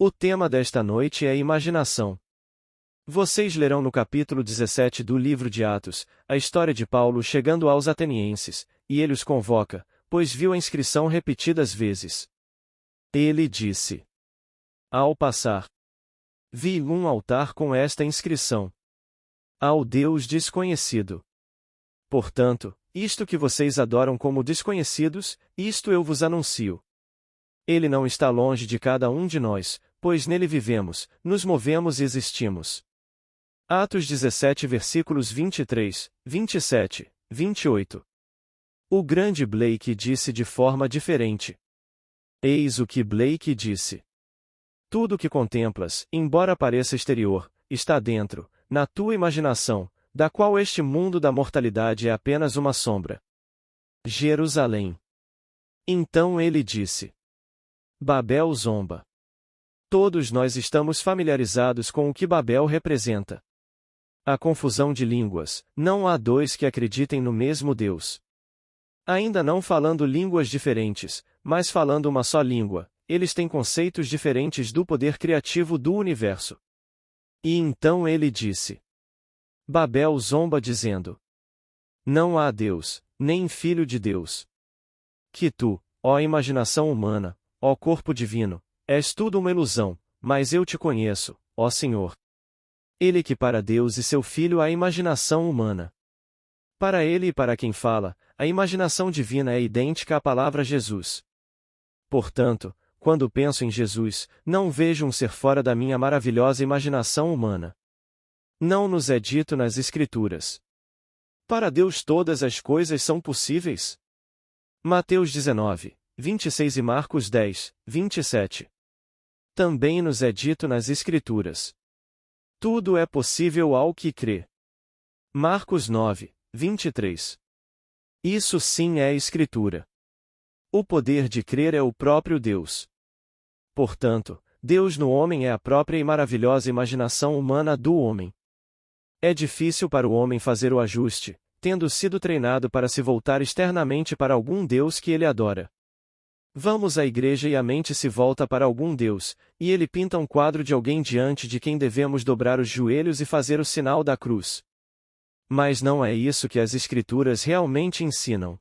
O tema desta noite é imaginação. Vocês lerão no capítulo 17 do livro de Atos, a história de Paulo chegando aos atenienses, e ele os convoca, pois viu a inscrição repetidas vezes. Ele disse: ao passar, vi um altar com esta inscrição: ao Deus desconhecido. Portanto, isto que vocês adoram como desconhecidos, isto eu vos anuncio. Ele não está longe de cada um de nós, pois nele vivemos, nos movemos e existimos. Atos 17 versículos 23, 27, 28. O grande Blake disse de forma diferente. Eis o que Blake disse. Tudo o que contemplas, embora pareça exterior, está dentro, na tua imaginação, da qual este mundo da mortalidade é apenas uma sombra. Jerusalém. Então ele disse: Babel zomba. Todos nós estamos familiarizados com o que Babel representa. A confusão de línguas, não há dois que acreditem no mesmo Deus. Ainda não falando línguas diferentes, mas falando uma só língua, eles têm conceitos diferentes do poder criativo do universo. E então ele disse: Babel zomba dizendo: não há Deus, nem Filho de Deus. Que tu, ó imaginação humana, ó corpo divino, és tudo uma ilusão, mas eu te conheço, ó Senhor. Ele que para Deus e seu Filho a imaginação humana. Para ele e para quem fala, a imaginação divina é idêntica à palavra Jesus. Portanto, quando penso em Jesus, não vejo um ser fora da minha maravilhosa imaginação humana. Não nos é dito nas Escrituras: para Deus todas as coisas são possíveis? Mateus 19, 26 e Marcos 10, 27. Também nos é dito nas Escrituras: tudo é possível ao que crê. Marcos 9, 23. Isso sim é Escritura. O poder de crer é o próprio Deus. Portanto, Deus no homem é a própria e maravilhosa imaginação humana do homem. É difícil para o homem fazer o ajuste, tendo sido treinado para se voltar externamente para algum Deus que ele adora. Vamos à igreja e a mente se volta para algum Deus, e ele pinta um quadro de alguém diante de quem devemos dobrar os joelhos e fazer o sinal da cruz. Mas não é isso que as Escrituras realmente ensinam.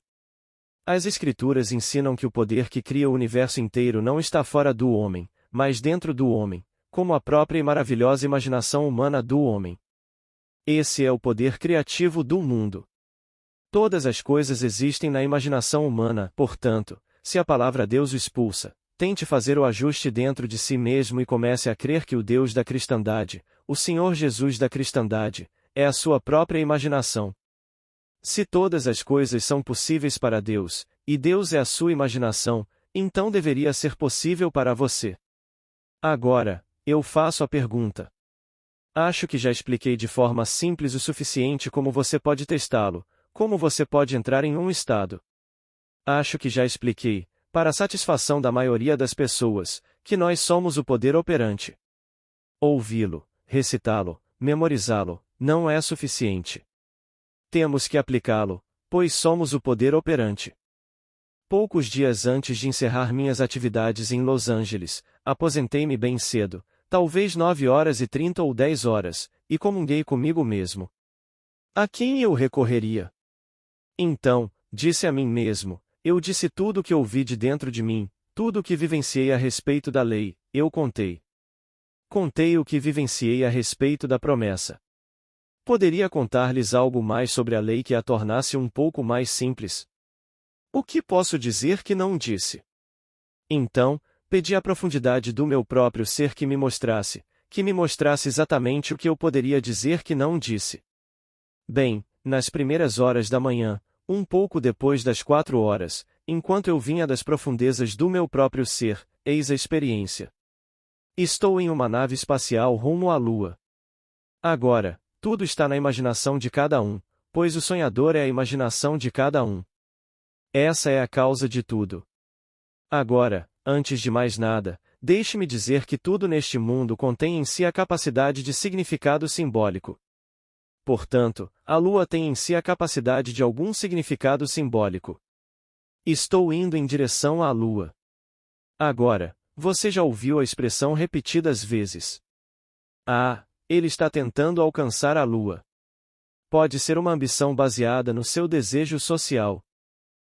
As Escrituras ensinam que o poder que cria o universo inteiro não está fora do homem, mas dentro do homem, como a própria e maravilhosa imaginação humana do homem. Esse é o poder criativo do mundo. Todas as coisas existem na imaginação humana, portanto, se a palavra Deus o expulsa, tente fazer o ajuste dentro de si mesmo e comece a crer que o Deus da cristandade, o Senhor Jesus da cristandade, é a sua própria imaginação. Se todas as coisas são possíveis para Deus, e Deus é a sua imaginação, então deveria ser possível para você. Agora, eu faço a pergunta. Acho que já expliquei de forma simples o suficiente como você pode testá-lo, como você pode entrar em um estado. Acho que já expliquei, para a satisfação da maioria das pessoas, que nós somos o poder operante. Ouvi-lo, recitá-lo, memorizá-lo, não é suficiente. Temos que aplicá-lo, pois somos o poder operante. Poucos dias antes de encerrar minhas atividades em Los Angeles, aposentei-me bem cedo, talvez 9h30 ou 10h, e comunguei comigo mesmo. A quem eu recorreria? Então, disse a mim mesmo, eu disse tudo o que ouvi de dentro de mim, tudo o que vivenciei a respeito da lei, eu contei. Contei o que vivenciei a respeito da promessa. Poderia contar-lhes algo mais sobre a lei que a tornasse um pouco mais simples? O que posso dizer que não disse? Então, pedi à profundidade do meu próprio ser que me mostrasse exatamente o que eu poderia dizer que não disse. Bem, nas primeiras horas da manhã, um pouco depois das 4h, enquanto eu vinha das profundezas do meu próprio ser, eis a experiência. Estou em uma nave espacial rumo à Lua. Agora, tudo está na imaginação de cada um, pois o sonhador é a imaginação de cada um. Essa é a causa de tudo. Agora, antes de mais nada, deixe-me dizer que tudo neste mundo contém em si a capacidade de significado simbólico. Portanto, a Lua tem em si a capacidade de algum significado simbólico. Estou indo em direção à Lua. Agora, Você já ouviu a expressão repetidas vezes? Ah, ele está tentando alcançar a lua. Pode ser uma ambição baseada no seu desejo social.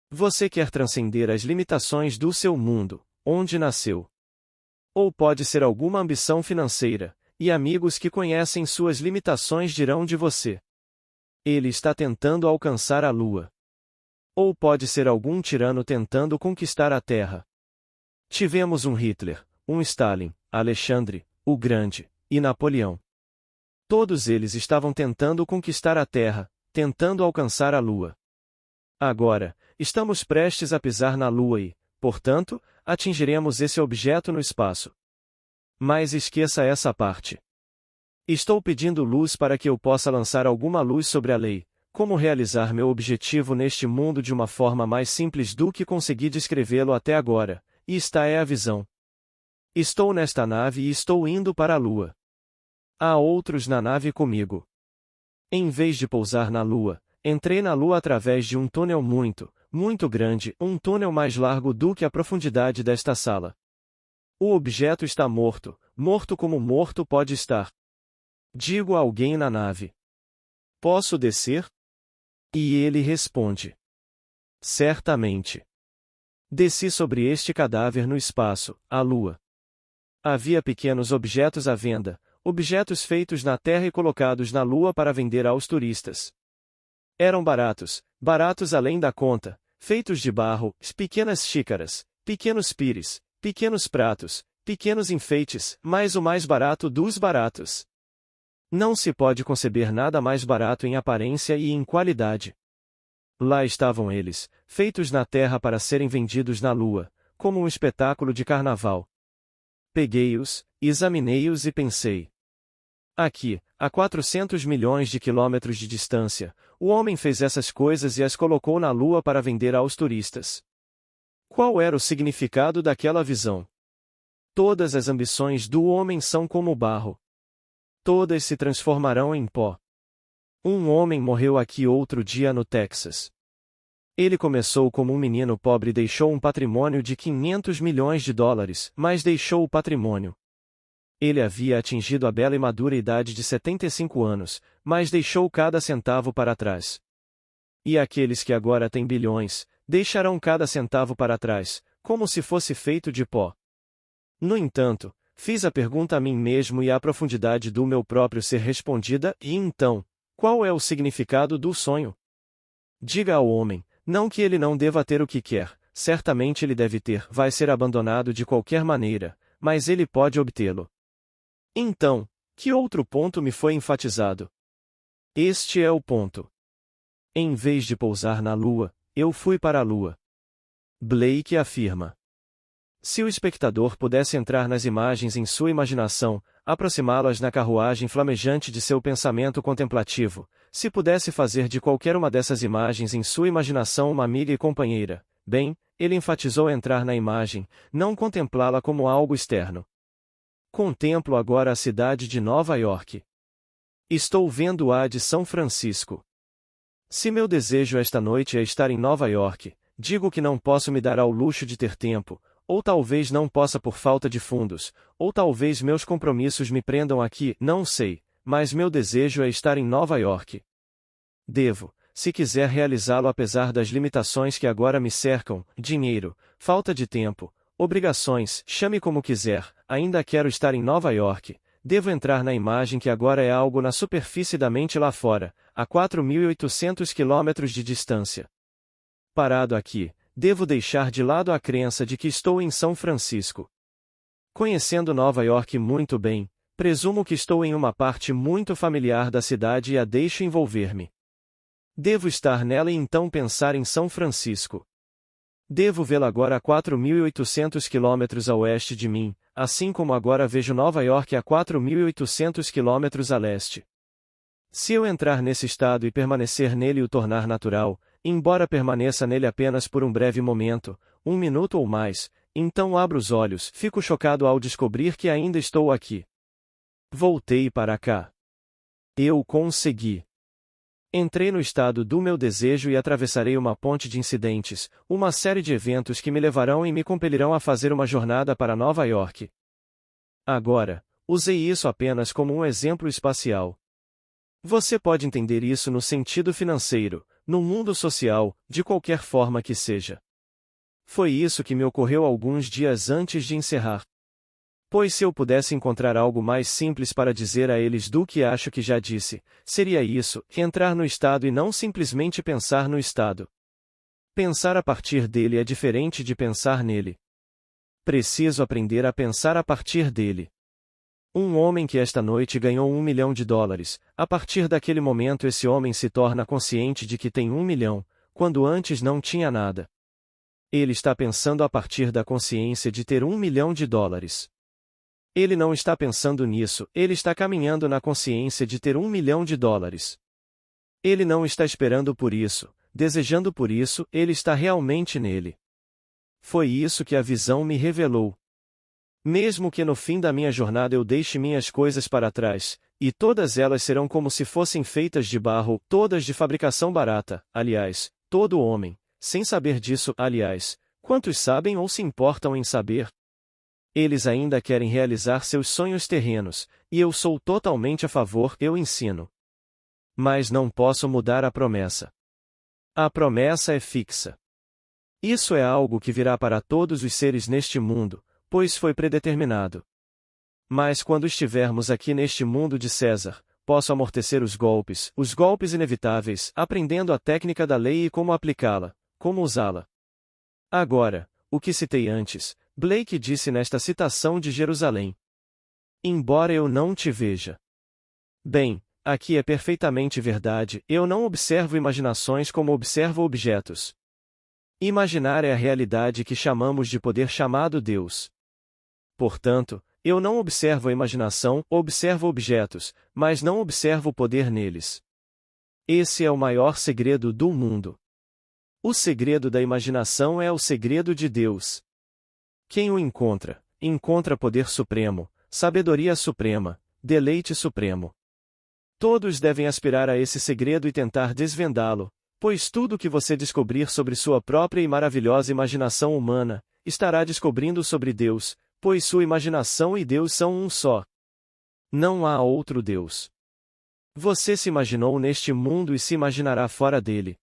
Você quer transcender as limitações do seu mundo, onde nasceu. Ou pode ser alguma ambição financeira, e amigos que conhecem suas limitações dirão de você: ele está tentando alcançar a lua. Ou pode ser algum tirano tentando conquistar a Terra. Tivemos um Hitler, um Stalin, Alexandre, o Grande, e Napoleão. Todos eles estavam tentando conquistar a Terra, tentando alcançar a Lua. Agora, estamos prestes a pisar na Lua e, portanto, atingiremos esse objeto no espaço. Mas esqueça essa parte. Estou pedindo luz para que eu possa lançar alguma luz sobre a lei, como realizar meu objetivo neste mundo de uma forma mais simples do que consegui descrevê-lo até agora, e esta é a visão. Estou nesta nave e estou indo para a Lua. Há outros na nave comigo. Em vez de pousar na Lua, entrei na Lua através de um túnel muito, muito grande, um túnel mais largo do que a profundidade desta sala. O objeto está morto, morto como morto pode estar. Digo a alguém na nave: posso descer? E ele responde: certamente. Desci sobre este cadáver no espaço, a Lua. Havia pequenos objetos à venda, objetos feitos na Terra e colocados na Lua para vender aos turistas. Eram baratos, baratos além da conta, feitos de barro, pequenas xícaras, pequenos pires, pequenos pratos, pequenos enfeites, mas o mais barato dos baratos. Não se pode conceber nada mais barato em aparência e em qualidade. Lá estavam eles, feitos na Terra para serem vendidos na Lua, como um espetáculo de carnaval. Peguei-os, examinei-os e pensei: aqui, a 400 milhões de quilômetros de distância, o homem fez essas coisas e as colocou na Lua para vender aos turistas. Qual era o significado daquela visão? Todas as ambições do homem são como barro. Todas se transformarão em pó. Um homem morreu aqui outro dia no Texas. Ele começou como um menino pobre e deixou um patrimônio de 500 milhões de dólares, mas deixou o patrimônio. Ele havia atingido a bela e madura idade de 75 anos, mas deixou cada centavo para trás. E aqueles que agora têm bilhões, deixarão cada centavo para trás, como se fosse feito de pó. No entanto, fiz a pergunta a mim mesmo e à profundidade do meu próprio ser respondida, e então, qual é o significado do sonho? Diga ao homem, não que ele não deva ter o que quer, certamente ele deve ter, vai ser abandonado de qualquer maneira, mas ele pode obtê-lo. Então, que outro ponto me foi enfatizado? Este é o ponto. Em vez de pousar na Lua, eu fui para a Lua. Blake afirma. Se o espectador pudesse entrar nas imagens em sua imaginação, aproximá-las na carruagem flamejante de seu pensamento contemplativo, se pudesse fazer de qualquer uma dessas imagens em sua imaginação uma amiga e companheira, bem, ele enfatizou entrar na imagem, não contemplá-la como algo externo. Contemplo agora a cidade de Nova York. Estou vendo a de São Francisco. Se meu desejo esta noite é estar em Nova York, digo que não posso me dar ao luxo de ter tempo, ou talvez não possa por falta de fundos, ou talvez meus compromissos me prendam aqui, não sei, mas meu desejo é estar em Nova York. Devo, se quiser realizá-lo apesar das limitações que agora me cercam, dinheiro, falta de tempo, obrigações, chame como quiser, ainda quero estar em Nova York, devo entrar na imagem que agora é algo na superfície da mente lá fora, a 4.800 quilômetros de distância. Parado aqui, devo deixar de lado a crença de que estou em São Francisco. Conhecendo Nova York muito bem, presumo que estou em uma parte muito familiar da cidade e a deixo envolver-me. Devo estar nela e então pensar em São Francisco. Devo vê-la agora a 4.800 quilômetros a oeste de mim, assim como agora vejo Nova York a 4.800 quilômetros a leste. Se eu entrar nesse estado e permanecer nele e o tornar natural, embora permaneça nele apenas por um breve momento, um minuto ou mais, então abro os olhos, fico chocado ao descobrir que ainda estou aqui. Voltei para cá. Eu consegui. Entrei no estado do meu desejo e atravessarei uma ponte de incidentes, uma série de eventos que me levarão e me compelirão a fazer uma jornada para Nova York. Agora, usei isso apenas como um exemplo espacial. Você pode entender isso no sentido financeiro, no mundo social, de qualquer forma que seja. Foi isso que me ocorreu alguns dias antes de encerrar. Pois se eu pudesse encontrar algo mais simples para dizer a eles do que acho que já disse, seria isso, entrar no estado e não simplesmente pensar no estado. Pensar a partir dele é diferente de pensar nele. Preciso aprender a pensar a partir dele. Um homem que esta noite ganhou $1 milhão, a partir daquele momento esse homem se torna consciente de que tem 1 milhão, quando antes não tinha nada. Ele está pensando a partir da consciência de ter $1 milhão. Ele não está pensando nisso, ele está caminhando na consciência de ter $1 milhão. Ele não está esperando por isso, desejando por isso, ele está realmente nele. Foi isso que a visão me revelou. Mesmo que no fim da minha jornada eu deixe minhas coisas para trás, e todas elas serão como se fossem feitas de barro, todas de fabricação barata, aliás, todo homem, sem saber disso, aliás, quantos sabem ou se importam em saber? Eles ainda querem realizar seus sonhos terrenos, e eu sou totalmente a favor, eu ensino. Mas não posso mudar a promessa. A promessa é fixa. Isso é algo que virá para todos os seres neste mundo, pois foi predeterminado. Mas quando estivermos aqui neste mundo de César, posso amortecer os golpes inevitáveis, aprendendo a técnica da lei e como aplicá-la, como usá-la. Agora, o que citei antes, Blake disse nesta citação de Jerusalém. Embora eu não te veja. Bem, aqui é perfeitamente verdade, eu não observo imaginações como observo objetos. Imaginar é a realidade que chamamos de poder chamado Deus. Portanto, eu não observo a imaginação, observo objetos, mas não observo o poder neles. Esse é o maior segredo do mundo. O segredo da imaginação é o segredo de Deus. Quem o encontra, encontra poder supremo, sabedoria suprema, deleite supremo. Todos devem aspirar a esse segredo e tentar desvendá-lo, pois tudo que você descobrir sobre sua própria e maravilhosa imaginação humana, estará descobrindo sobre Deus, pois sua imaginação e Deus são um só. Não há outro Deus. Você se imaginou neste mundo e se imaginará fora dele.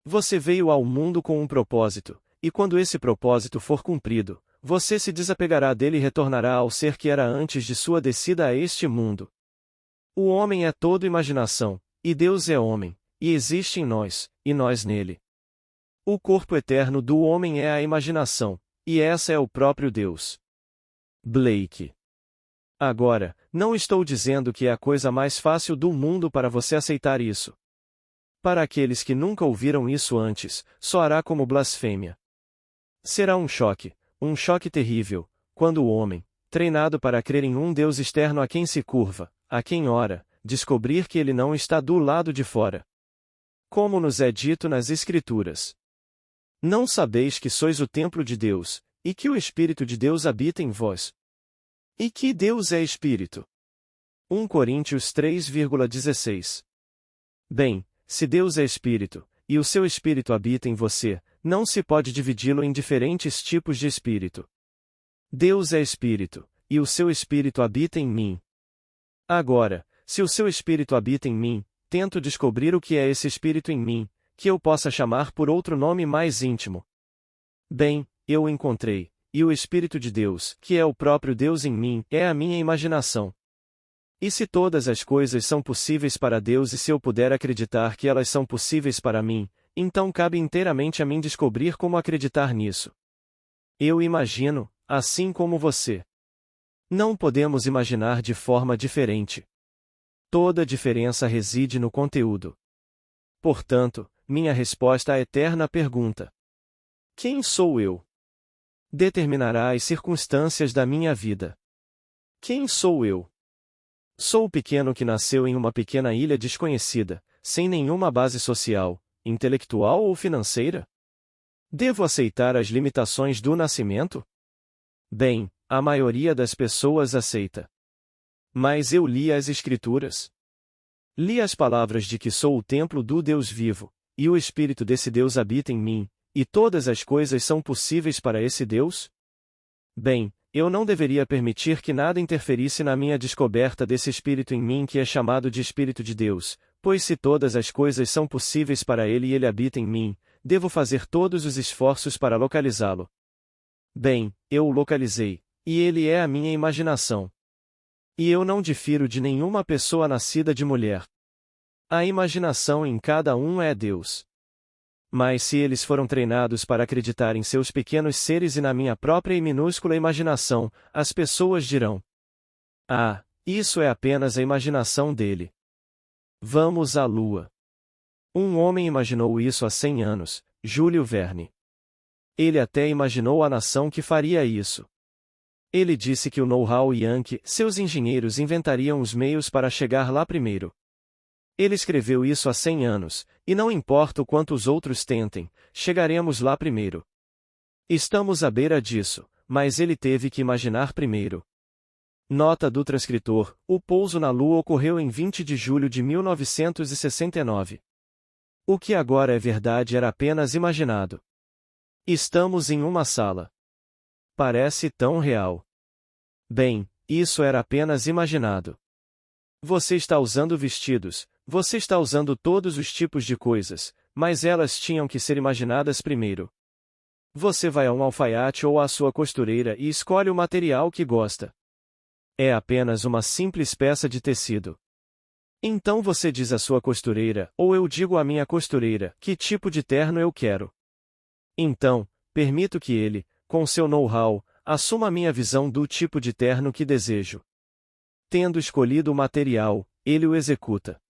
Você veio ao mundo com um propósito, e quando esse propósito for cumprido, você se desapegará dele e retornará ao ser que era antes de sua descida a este mundo. O homem é todo imaginação, e Deus é homem, e existe em nós, e nós nele. O corpo eterno do homem é a imaginação, e essa é o próprio Deus. Blake. Agora, não estou dizendo que é a coisa mais fácil do mundo para você aceitar isso. Para aqueles que nunca ouviram isso antes, soará como blasfêmia. Será um choque terrível, quando o homem, treinado para crer em um Deus externo a quem se curva, a quem ora, descobrir que ele não está do lado de fora. Como nos é dito nas Escrituras. Não sabeis que sois o templo de Deus, e que o Espírito de Deus habita em vós. E que Deus é Espírito. 1 Coríntios 3,16. Bem, se Deus é Espírito, e o seu Espírito habita em você, não se pode dividi-lo em diferentes tipos de Espírito. Deus é Espírito, e o seu Espírito habita em mim. Agora, se o seu Espírito habita em mim, tento descobrir o que é esse Espírito em mim, que eu possa chamar por outro nome mais íntimo. Bem, eu o encontrei, e o Espírito de Deus, que é o próprio Deus em mim, é a minha imaginação. E se todas as coisas são possíveis para Deus e se eu puder acreditar que elas são possíveis para mim, então cabe inteiramente a mim descobrir como acreditar nisso. Eu imagino, assim como você. Não podemos imaginar de forma diferente. Toda diferença reside no conteúdo. Portanto, minha resposta à eterna pergunta: quem sou eu? Determinará as circunstâncias da minha vida. Quem sou eu? Sou o pequeno que nasceu em uma pequena ilha desconhecida, sem nenhuma base social, intelectual ou financeira? Devo aceitar as limitações do nascimento? Bem, a maioria das pessoas aceita. Mas eu li as Escrituras. Li as palavras de que sou o templo do Deus vivo, e o Espírito desse Deus habita em mim, e todas as coisas são possíveis para esse Deus? Bem, eu não deveria permitir que nada interferisse na minha descoberta desse Espírito em mim que é chamado de Espírito de Deus, pois se todas as coisas são possíveis para ele e ele habita em mim, devo fazer todos os esforços para localizá-lo. Bem, eu o localizei, e ele é a minha imaginação. E eu não difiro de nenhuma pessoa nascida de mulher. A imaginação em cada um é Deus. Mas se eles foram treinados para acreditar em seus pequenos seres e na minha própria e minúscula imaginação, as pessoas dirão: ah, isso é apenas a imaginação dele. Vamos à Lua. Um homem imaginou isso há 100 anos, Júlio Verne. Ele até imaginou a nação que faria isso. Ele disse que o know-how Yankee, seus engenheiros inventariam os meios para chegar lá primeiro. Ele escreveu isso há 100 anos, e não importa o quanto os outros tentem, chegaremos lá primeiro. Estamos à beira disso, mas ele teve que imaginar primeiro. Nota do transcritor: o pouso na Lua ocorreu em 20 de julho de 1969. O que agora é verdade era apenas imaginado. Estamos em uma sala. Parece tão real. Bem, isso era apenas imaginado. Você está usando vestidos, você está usando todos os tipos de coisas, mas elas tinham que ser imaginadas primeiro. Você vai a um alfaiate ou à sua costureira e escolhe o material que gosta. É apenas uma simples peça de tecido. Então você diz à sua costureira, ou eu digo à minha costureira, que tipo de terno eu quero. Então, permito que ele, com seu know-how, assuma a minha visão do tipo de terno que desejo. Tendo escolhido o material, ele o executa.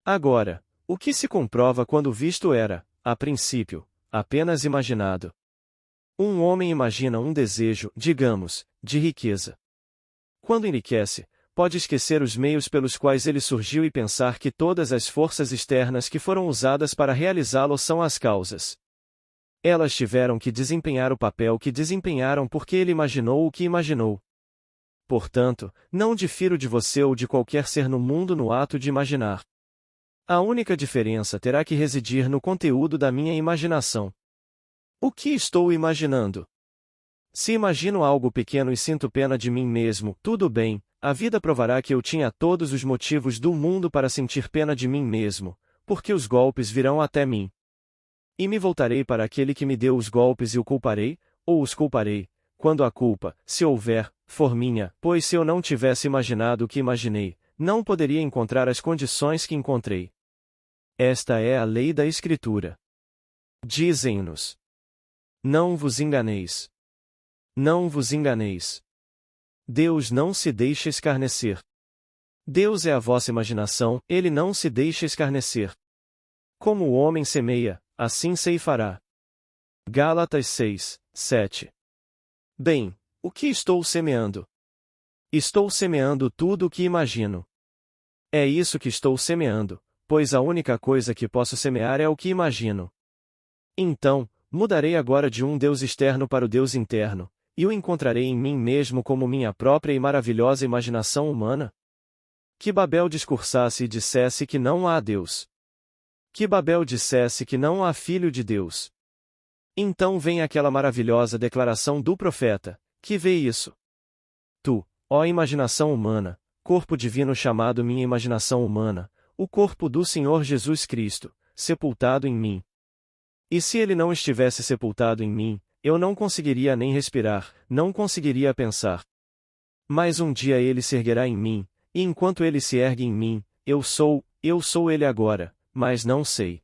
Agora, o que se comprova quando visto era, a princípio, apenas imaginado. Um homem imagina um desejo, digamos, de riqueza. Quando enriquece, pode esquecer os meios pelos quais ele surgiu e pensar que todas as forças externas que foram usadas para realizá-lo são as causas. Elas tiveram que desempenhar o papel que desempenharam porque ele imaginou o que imaginou. Portanto, não difiro de você ou de qualquer ser no mundo no ato de imaginar. A única diferença terá que residir no conteúdo da minha imaginação. O que estou imaginando? Se imagino algo pequeno e sinto pena de mim mesmo, tudo bem, a vida provará que eu tinha todos os motivos do mundo para sentir pena de mim mesmo, porque os golpes virão até mim. E me voltarei para aquele que me deu os golpes e o culparei, ou os culparei, quando a culpa, se houver, for minha, pois se eu não tivesse imaginado o que imaginei, não poderia encontrar as condições que encontrei. Esta é a lei da Escritura. Dizem-nos: não vos enganeis. Não vos enganeis. Deus não se deixa escarnecer. Deus é a vossa imaginação, ele não se deixa escarnecer. Como o homem semeia, assim ceifará. Gálatas 6, 7. Bem, o que estou semeando? Estou semeando tudo o que imagino. É isso que estou semeando, pois a única coisa que posso semear é o que imagino. Então, mudarei agora de um Deus externo para o Deus interno, e o encontrarei em mim mesmo como minha própria e maravilhosa imaginação humana? Que Babel discursasse e dissesse que não há Deus. Que Babel dissesse que não há Filho de Deus. Então vem aquela maravilhosa declaração do profeta, que vê isso. Tu, ó imaginação humana, corpo divino chamado minha imaginação humana, o corpo do Senhor Jesus Cristo, sepultado em mim. E se ele não estivesse sepultado em mim, eu não conseguiria nem respirar, não conseguiria pensar. Mas um dia ele se erguerá em mim, e enquanto ele se ergue em mim, eu sou ele agora, mas não sei.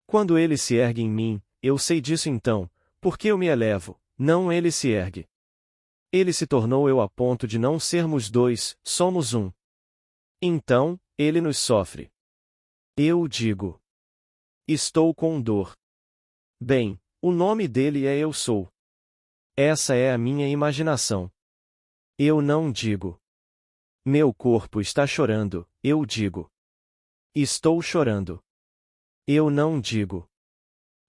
Quando ele se ergue em mim, eu sei disso então, porque eu me elevo, não ele se ergue. Ele se tornou eu a ponto de não sermos dois, somos um. Então, ele nos sofre. Eu digo: estou com dor. Bem, o nome dele é Eu Sou. Essa é a minha imaginação. Eu não digo: meu corpo está chorando, eu digo: estou chorando. Eu não digo: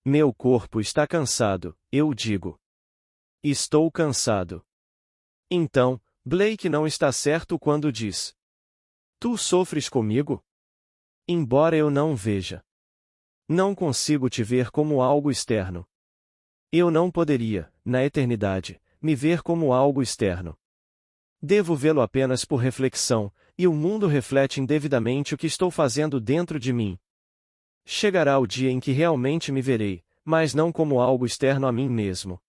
meu corpo está cansado, eu digo: estou cansado. Então, Blake não está certo quando diz: tu sofres comigo? Embora eu não veja. Não consigo te ver como algo externo. Eu não poderia, na eternidade, me ver como algo externo. Devo vê-lo apenas por reflexão, e o mundo reflete indevidamente o que estou fazendo dentro de mim. Chegará o dia em que realmente me verei, mas não como algo externo a mim mesmo.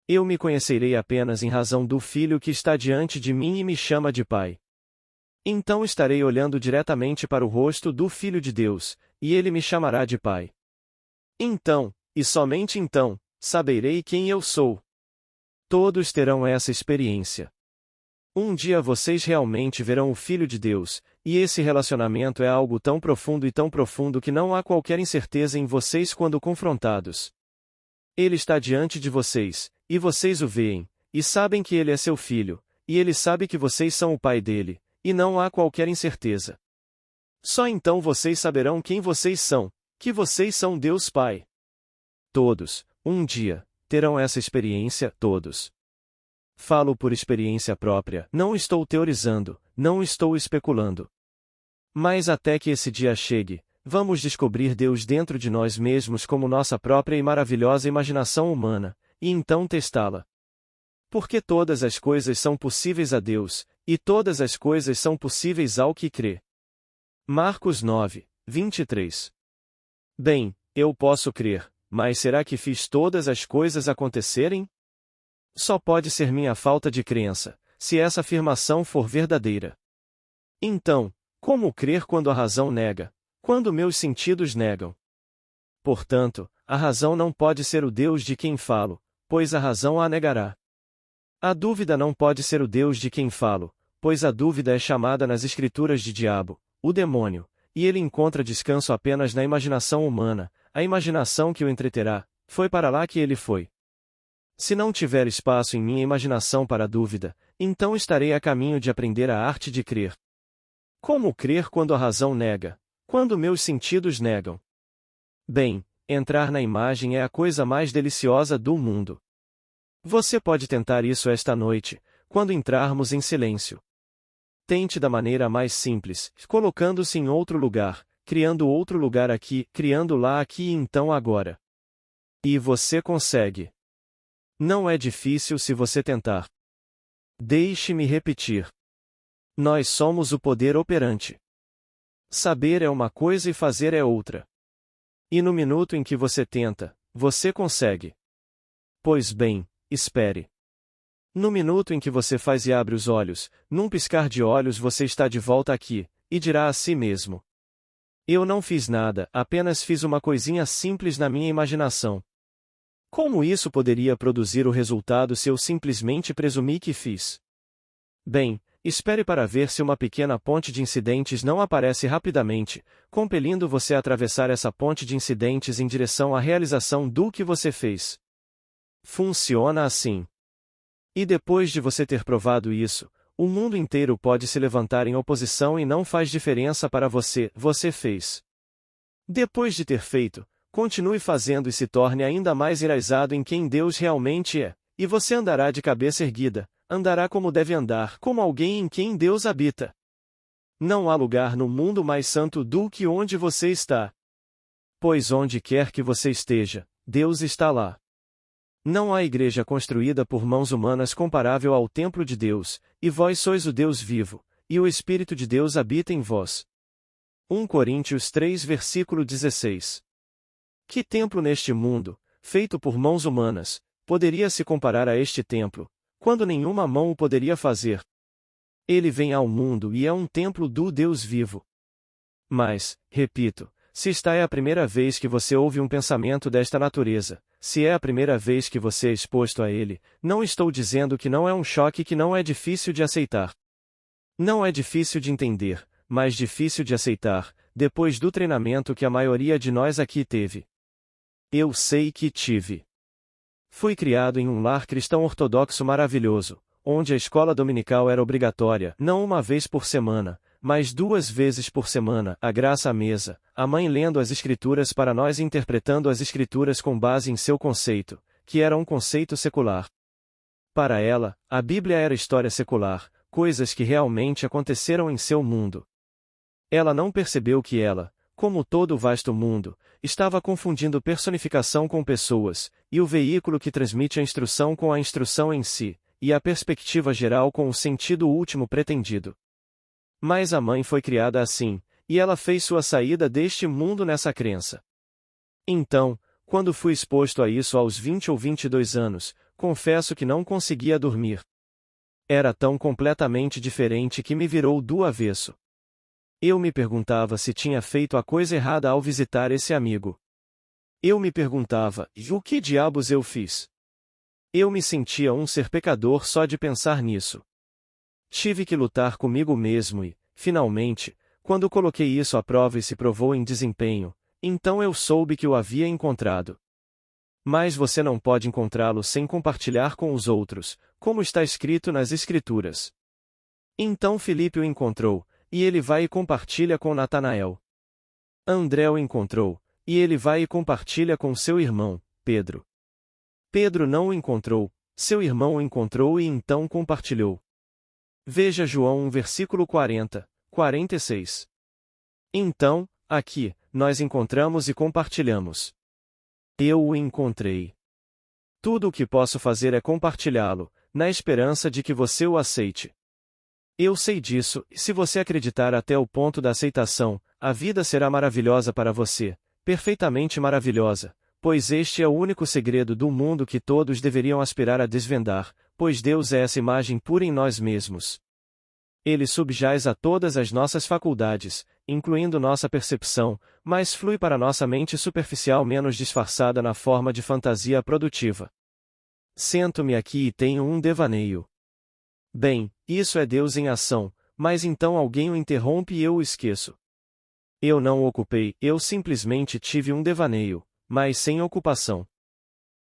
Eu me conhecerei apenas em razão do Filho que está diante de mim e me chama de Pai. Então estarei olhando diretamente para o rosto do Filho de Deus, e ele me chamará de Pai. Então, e somente então, saberei quem eu sou. Todos terão essa experiência. Um dia vocês realmente verão o Filho de Deus, e esse relacionamento é algo tão profundo que não há qualquer incerteza em vocês quando confrontados. Ele está diante de vocês, e vocês o veem, e sabem que ele é seu filho, e ele sabe que vocês são o pai dele, e não há qualquer incerteza. Só então vocês saberão quem vocês são, que vocês são Deus Pai. Todos, um dia, terão essa experiência, todos. Falo por experiência própria, não estou teorizando, não estou especulando. Mas até que esse dia chegue, vamos descobrir Deus dentro de nós mesmos como nossa própria e maravilhosa imaginação humana, e então testá-la. Porque todas as coisas são possíveis a Deus, e todas as coisas são possíveis ao que crê. Marcos 9, 23. Bem, eu posso crer, mas será que fiz todas as coisas acontecerem? Só pode ser minha falta de crença, se essa afirmação for verdadeira. Então, como crer quando a razão nega, quando meus sentidos negam? Portanto, a razão não pode ser o Deus de quem falo, pois a razão a negará. A dúvida não pode ser o Deus de quem falo, pois a dúvida é chamada nas Escrituras de diabo, o demônio, e ele encontra descanso apenas na imaginação humana, a imaginação que o entreterá, foi para lá que ele foi. Se não tiver espaço em minha imaginação para a dúvida, então estarei a caminho de aprender a arte de crer. Como crer quando a razão nega, quando meus sentidos negam? Bem, entrar na imagem é a coisa mais deliciosa do mundo. Você pode tentar isso esta noite, quando entrarmos em silêncio. Tente da maneira mais simples, colocando-se em outro lugar, criando outro lugar aqui, criando lá aqui e então agora. E você consegue. Não é difícil se você tentar. Deixe-me repetir. Nós somos o poder operante. Saber é uma coisa e fazer é outra. E no minuto em que você tenta, você consegue. Pois bem, espere. No minuto em que você faz e abre os olhos, num piscar de olhos você está de volta aqui, e dirá a si mesmo: eu não fiz nada, apenas fiz uma coisinha simples na minha imaginação. Como isso poderia produzir o resultado se eu simplesmente presumi que fiz? Bem, espere para ver se uma pequena ponte de incidentes não aparece rapidamente, compelindo você a atravessar essa ponte de incidentes em direção à realização do que você fez. Funciona assim. E depois de você ter provado isso, o mundo inteiro pode se levantar em oposição e não faz diferença para você, você fez. Depois de ter feito, continue fazendo e se torne ainda mais enraizado em quem Deus realmente é, e você andará de cabeça erguida, andará como deve andar, como alguém em quem Deus habita. Não há lugar no mundo mais santo do que onde você está. Pois onde quer que você esteja, Deus está lá. Não há igreja construída por mãos humanas comparável ao templo de Deus, e vós sois o Deus vivo, e o Espírito de Deus habita em vós. 1 Coríntios 3 versículo 16. Que templo neste mundo, feito por mãos humanas, poderia se comparar a este templo, quando nenhuma mão o poderia fazer? Ele vem ao mundo e é um templo do Deus vivo. Mas, repito, se esta é a primeira vez que você ouve um pensamento desta natureza, se é a primeira vez que você é exposto a ele, não estou dizendo que não é um choque que não é difícil de aceitar. Não é difícil de entender, mas difícil de aceitar, depois do treinamento que a maioria de nós aqui teve. Eu sei que tive. Fui criado em um lar cristão ortodoxo maravilhoso, onde a escola dominical era obrigatória, não uma vez por semana, mas 2 vezes por semana, a graça à mesa, a mãe lendo as escrituras para nós e interpretando as escrituras com base em seu conceito, que era um conceito secular. Para ela, a Bíblia era história secular, coisas que realmente aconteceram em seu mundo. Ela não percebeu que ela, como todo o vasto mundo, estava confundindo personificação com pessoas, e o veículo que transmite a instrução com a instrução em si, e a perspectiva geral com o sentido último pretendido. Mas a mãe foi criada assim, e ela fez sua saída deste mundo nessa crença. Então, quando fui exposto a isso aos 20 ou 22 anos, confesso que não conseguia dormir. Era tão completamente diferente que me virou do avesso. Eu me perguntava se tinha feito a coisa errada ao visitar esse amigo. Eu me perguntava, e o que diabos eu fiz? Eu me sentia um ser pecador só de pensar nisso. Tive que lutar comigo mesmo e, finalmente, quando coloquei isso à prova e se provou em desempenho, então eu soube que o havia encontrado. Mas você não pode encontrá-lo sem compartilhar com os outros, como está escrito nas Escrituras. Então Filipe o encontrou, e ele vai e compartilha com Natanael. André o encontrou, e ele vai e compartilha com seu irmão, Pedro. Pedro não o encontrou, seu irmão o encontrou e então compartilhou. Veja João 1 versículo 40, 46. Então, aqui, nós encontramos e compartilhamos. Eu o encontrei. Tudo o que posso fazer é compartilhá-lo, na esperança de que você o aceite. Eu sei disso, e se você acreditar até o ponto da aceitação, a vida será maravilhosa para você, perfeitamente maravilhosa, pois este é o único segredo do mundo que todos deveriam aspirar a desvendar, pois Deus é essa imagem pura em nós mesmos. Ele subjaz a todas as nossas faculdades, incluindo nossa percepção, mas flui para nossa mente superficial menos disfarçada na forma de fantasia produtiva. Sento-me aqui e tenho um devaneio. Bem, isso é Deus em ação, mas então alguém o interrompe e eu o esqueço. Eu não o ocupei, eu simplesmente tive um devaneio, mas sem ocupação.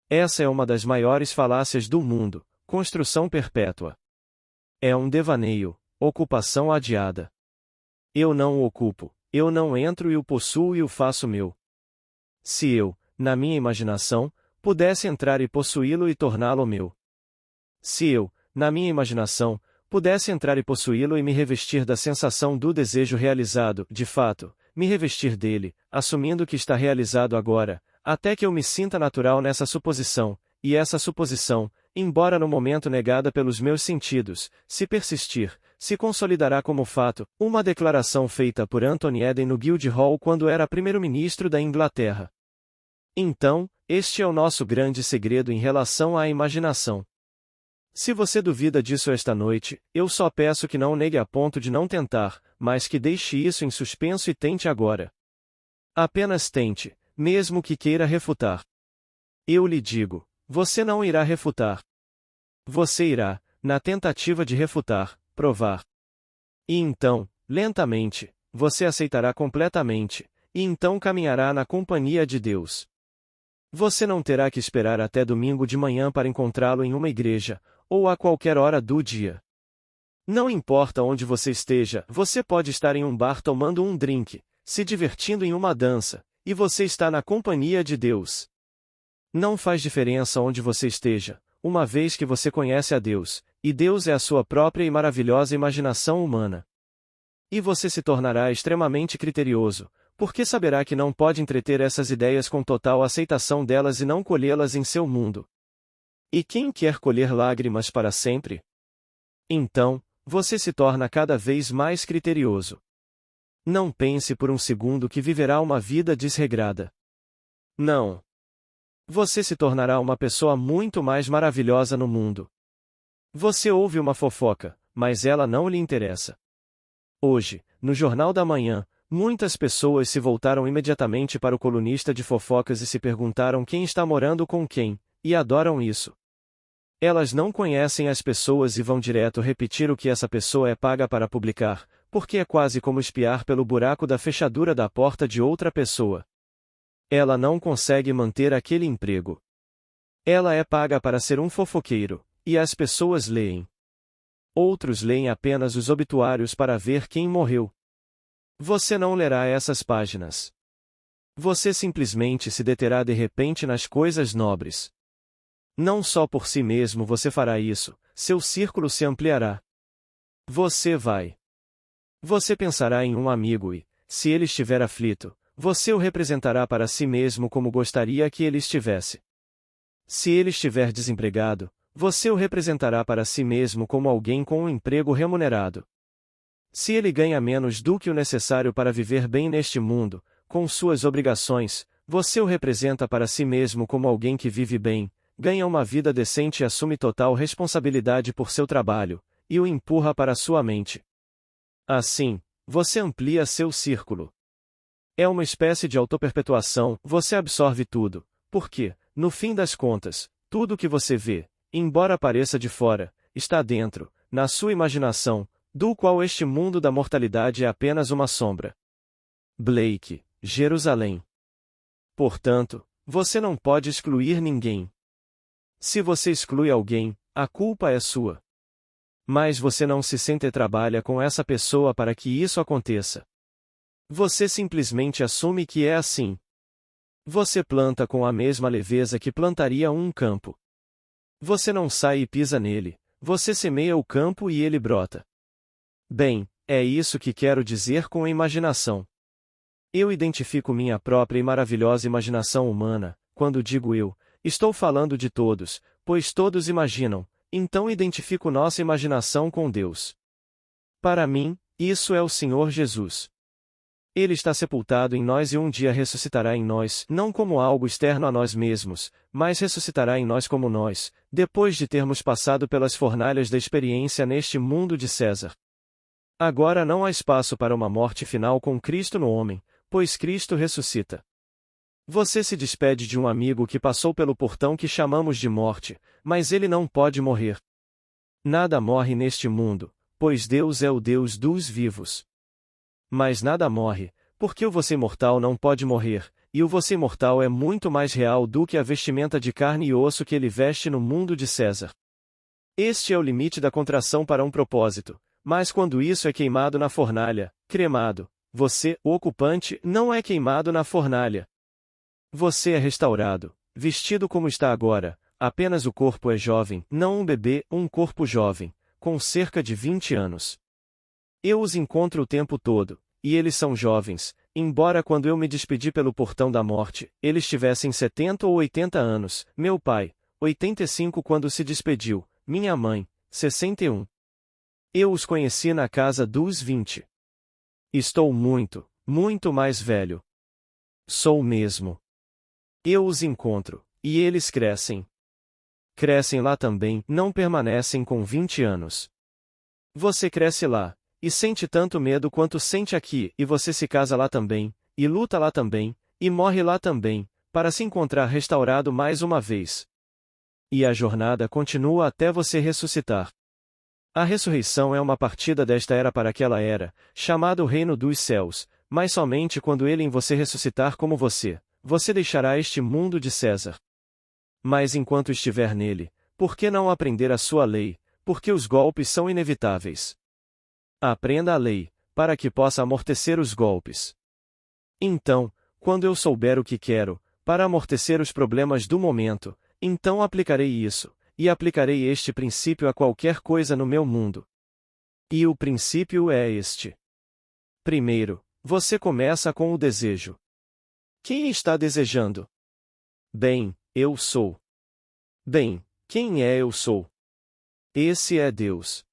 Essa é uma das maiores falácias do mundo, construção perpétua. É um devaneio, ocupação adiada. Eu não o ocupo, eu não entro e o possuo e o faço meu. Se eu, na minha imaginação, pudesse entrar e possuí-lo e torná-lo meu. Se eu, na minha imaginação, pudesse entrar e possuí-lo e me revestir da sensação do desejo realizado, de fato, me revestir dele, assumindo que está realizado agora, até que eu me sinta natural nessa suposição, e essa suposição, embora no momento negada pelos meus sentidos, se persistir, se consolidará como fato, uma declaração feita por Anthony Eden no Guildhall quando era primeiro-ministro da Inglaterra. Então, este é o nosso grande segredo em relação à imaginação. Se você duvida disso esta noite, eu só peço que não negue a ponto de não tentar, mas que deixe isso em suspenso e tente agora. Apenas tente, mesmo que queira refutar. Eu lhe digo, você não irá refutar. Você irá, na tentativa de refutar, provar. E então, lentamente, você aceitará completamente, e então caminhará na companhia de Deus. Você não terá que esperar até domingo de manhã para encontrá-lo em uma igreja, ou a qualquer hora do dia. Não importa onde você esteja, você pode estar em um bar tomando um drink, se divertindo em uma dança, e você está na companhia de Deus. Não faz diferença onde você esteja, uma vez que você conhece a Deus, e Deus é a sua própria e maravilhosa imaginação humana. E você se tornará extremamente criterioso, porque saberá que não pode entreter essas ideias com total aceitação delas e não colhê-las em seu mundo. E quem quer colher lágrimas para sempre? Então, você se torna cada vez mais criterioso. Não pense por um segundo que viverá uma vida desregrada. Não. Você se tornará uma pessoa muito mais maravilhosa no mundo. Você ouve uma fofoca, mas ela não lhe interessa. Hoje, no Jornal da Manhã, muitas pessoas se voltaram imediatamente para o colunista de fofocas e se perguntaram quem está morando com quem, e adoram isso. Elas não conhecem as pessoas e vão direto repetir o que essa pessoa é paga para publicar, porque é quase como espiar pelo buraco da fechadura da porta de outra pessoa. Ela não consegue manter aquele emprego. Ela é paga para ser um fofoqueiro, e as pessoas leem. Outros leem apenas os obituários para ver quem morreu. Você não lerá essas páginas. Você simplesmente se deterá de repente nas coisas nobres. Não só por si mesmo você fará isso, seu círculo se ampliará. Você vai Você pensará em um amigo e, se ele estiver aflito, você o representará para si mesmo como gostaria que ele estivesse. Se ele estiver desempregado, você o representará para si mesmo como alguém com um emprego remunerado. Se ele ganha menos do que o necessário para viver bem neste mundo, com suas obrigações, você o representa para si mesmo como alguém que vive bem, ganha uma vida decente e assume total responsabilidade por seu trabalho, e o empurra para sua mente. Assim, você amplia seu círculo. É uma espécie de autoperpetuação, você absorve tudo, porque, no fim das contas, tudo que você vê, embora pareça de fora, está dentro, na sua imaginação, do qual este mundo da mortalidade é apenas uma sombra. Blake, Jerusalém. Portanto, você não pode excluir ninguém. Se você exclui alguém, a culpa é sua. Mas você não se sente e trabalha com essa pessoa para que isso aconteça. Você simplesmente assume que é assim. Você planta com a mesma leveza que plantaria um campo. Você não sai e pisa nele, você semeia o campo e ele brota. Bem, é isso que quero dizer com imaginação. Eu identifico minha própria e maravilhosa imaginação humana, quando digo eu, estou falando de todos, pois todos imaginam, então identifico nossa imaginação com Deus. Para mim, isso é o Senhor Jesus. Ele está sepultado em nós e um dia ressuscitará em nós, não como algo externo a nós mesmos, mas ressuscitará em nós como nós, depois de termos passado pelas fornalhas da experiência neste mundo de César. Agora não há espaço para uma morte final com Cristo no homem, pois Cristo ressuscita. Você se despede de um amigo que passou pelo portão que chamamos de morte, mas ele não pode morrer. Nada morre neste mundo, pois Deus é o Deus dos vivos. Mas nada morre, porque o você mortal não pode morrer, e o você mortal é muito mais real do que a vestimenta de carne e osso que ele veste no mundo de César. Este é o limite da contração para um propósito, mas quando isso é queimado na fornalha, cremado, você, o ocupante, não é queimado na fornalha. Você é restaurado, vestido como está agora, apenas o corpo é jovem, não um bebê, um corpo jovem, com cerca de 20 anos. Eu os encontro o tempo todo, e eles são jovens, embora quando eu me despedi pelo portão da morte, eles tivessem 70 ou 80 anos, meu pai, 85 quando se despediu, minha mãe, 61. Eu os conheci na casa dos 20. Estou muito, muito mais velho. Sou mesmo. Eu os encontro, e eles crescem. Crescem lá também, não permanecem com 20 anos. Você cresce lá, e sente tanto medo quanto sente aqui, e você se casa lá também, e luta lá também, e morre lá também, para se encontrar restaurado mais uma vez. E a jornada continua até você ressuscitar. A ressurreição é uma partida desta era para aquela era, chamada o reino dos céus, mas somente quando ele em você ressuscitar como você deixará este mundo de César. Mas enquanto estiver nele, por que não aprender a sua lei, porque os golpes são inevitáveis? Aprenda a lei, para que possa amortecer os golpes. Então, quando eu souber o que quero, para amortecer os problemas do momento, então aplicarei isso, e aplicarei este princípio a qualquer coisa no meu mundo. E o princípio é este. Primeiro, você começa com o desejo. Quem está desejando? Bem, eu sou. Bem, quem é eu sou? Esse é Deus.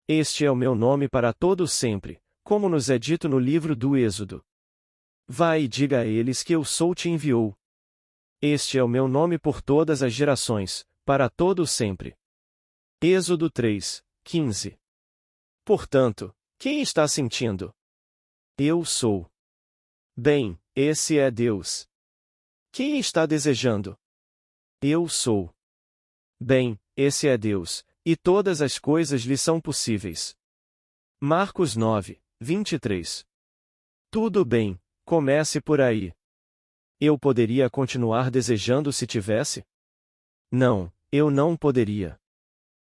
Este é o meu nome para todo sempre, como nos é dito no livro do Êxodo. Vai e diga a eles que eu sou te enviou. Este é o meu nome por todas as gerações, para todo sempre. Êxodo 3, 15. Portanto, quem está sentindo? Eu sou. Bem, esse é Deus. Quem está desejando? Eu sou. Bem, esse é Deus, e todas as coisas lhe são possíveis. Marcos 9, 23. Tudo bem, comece por aí. Eu poderia continuar desejando se tivesse? Não, eu não poderia.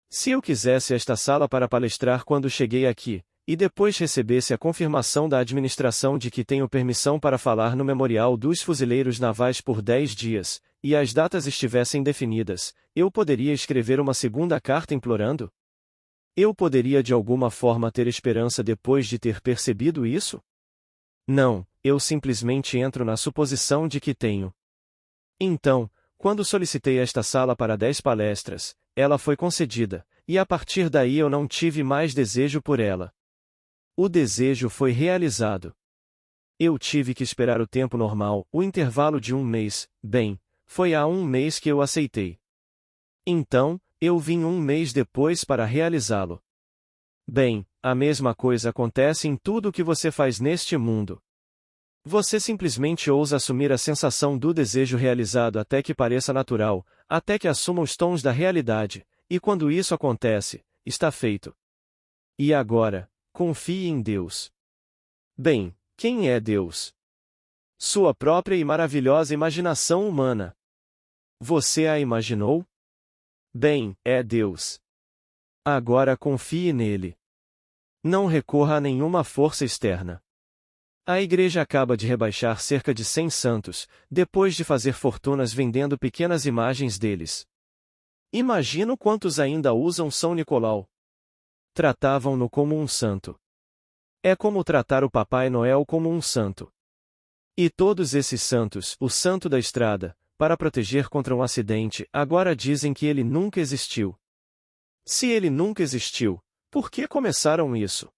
Se eu quisesse esta sala para palestrar quando cheguei aqui, e depois recebesse a confirmação da administração de que tenho permissão para falar no Memorial dos Fuzileiros Navais por 10 dias, e as datas estivessem definidas, eu poderia escrever uma segunda carta implorando? Eu poderia de alguma forma ter esperança depois de ter percebido isso? Não, eu simplesmente entro na suposição de que tenho. Então, quando solicitei esta sala para 10 palestras, ela foi concedida, e a partir daí eu não tive mais desejo por ela. O desejo foi realizado. Eu tive que esperar o tempo normal, o intervalo de um mês, bem, foi há um mês que eu aceitei. Então, eu vim um mês depois para realizá-lo. Bem, a mesma coisa acontece em tudo o que você faz neste mundo. Você simplesmente ousa assumir a sensação do desejo realizado até que pareça natural, até que assuma os tons da realidade, e quando isso acontece, está feito. E agora, confie em Deus. Bem, quem é Deus? Sua própria e maravilhosa imaginação humana. Você a imaginou? Bem, é Deus. Agora confie nele. Não recorra a nenhuma força externa. A igreja acaba de rebaixar cerca de 100 santos, depois de fazer fortunas vendendo pequenas imagens deles. Imagino quantos ainda usam São Nicolau. Tratavam-no como um santo. É como tratar o Papai Noel como um santo. E todos esses santos, o santo da estrada, para proteger contra um acidente, agora dizem que ele nunca existiu. Se ele nunca existiu, por que começaram isso?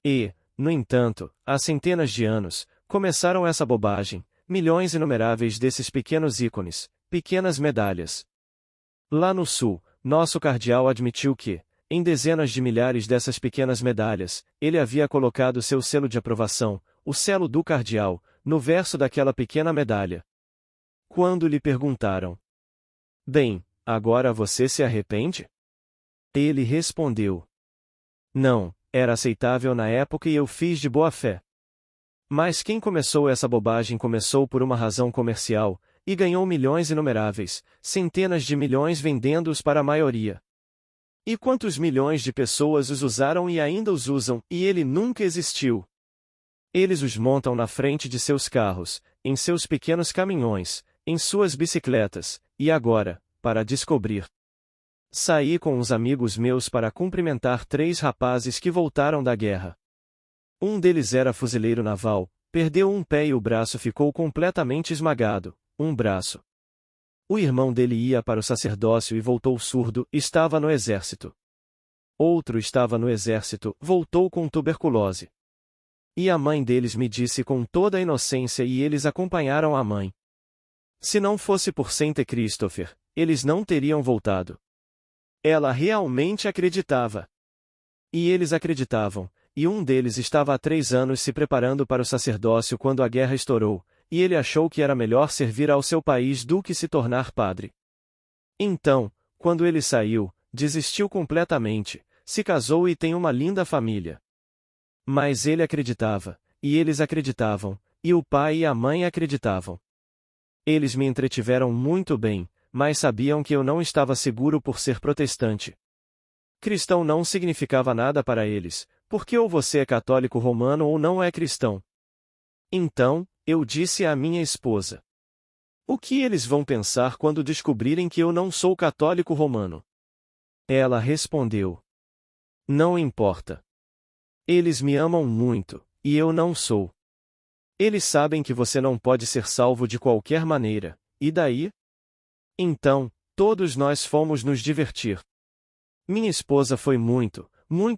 E, no entanto, há centenas de anos, começaram essa bobagem, milhões inumeráveis desses pequenos ícones, pequenas medalhas. Lá no sul, nosso cardeal admitiu que, em dezenas de milhares dessas pequenas medalhas, ele havia colocado seu selo de aprovação, o selo do cardeal, no verso daquela pequena medalha. Quando lhe perguntaram: Bem, agora você se arrepende? Ele respondeu: Não, era aceitável na época e eu fiz de boa fé. Mas quem começou essa bobagem começou por uma razão comercial, e ganhou milhões inumeráveis, centenas de milhões vendendo-os para a maioria. E quantos milhões de pessoas os usaram e ainda os usam, e ele nunca existiu? Eles os montam na frente de seus carros, em seus pequenos caminhões, em suas bicicletas, e agora, para descobrir. Saí com uns amigos meus para cumprimentar 3 rapazes que voltaram da guerra. Um deles era fuzileiro naval, perdeu um pé e o braço ficou completamente esmagado, um braço. O irmão dele ia para o sacerdócio e voltou surdo, estava no exército. Outro estava no exército, voltou com tuberculose. E a mãe deles me disse com toda a inocência e eles acompanharam a mãe. Se não fosse por Saint Christopher, eles não teriam voltado. Ela realmente acreditava. E eles acreditavam, e um deles estava há 3 anos se preparando para o sacerdócio quando a guerra estourou, e ele achou que era melhor servir ao seu país do que se tornar padre. Então, quando ele saiu, desistiu completamente, se casou e tem uma linda família. Mas ele acreditava, e eles acreditavam, e o pai e a mãe acreditavam. Eles me entretiveram muito bem, mas sabiam que eu não estava seguro por ser protestante. Cristão não significava nada para eles, porque ou você é católico romano ou não é cristão. Então, eu disse à minha esposa: O que eles vão pensar quando descobrirem que eu não sou católico romano? Ela respondeu: Não importa. Eles me amam muito, e eu não sou. Eles sabem que você não pode ser salvo de qualquer maneira, e daí? Então, todos nós fomos nos divertir. Minha esposa foi muito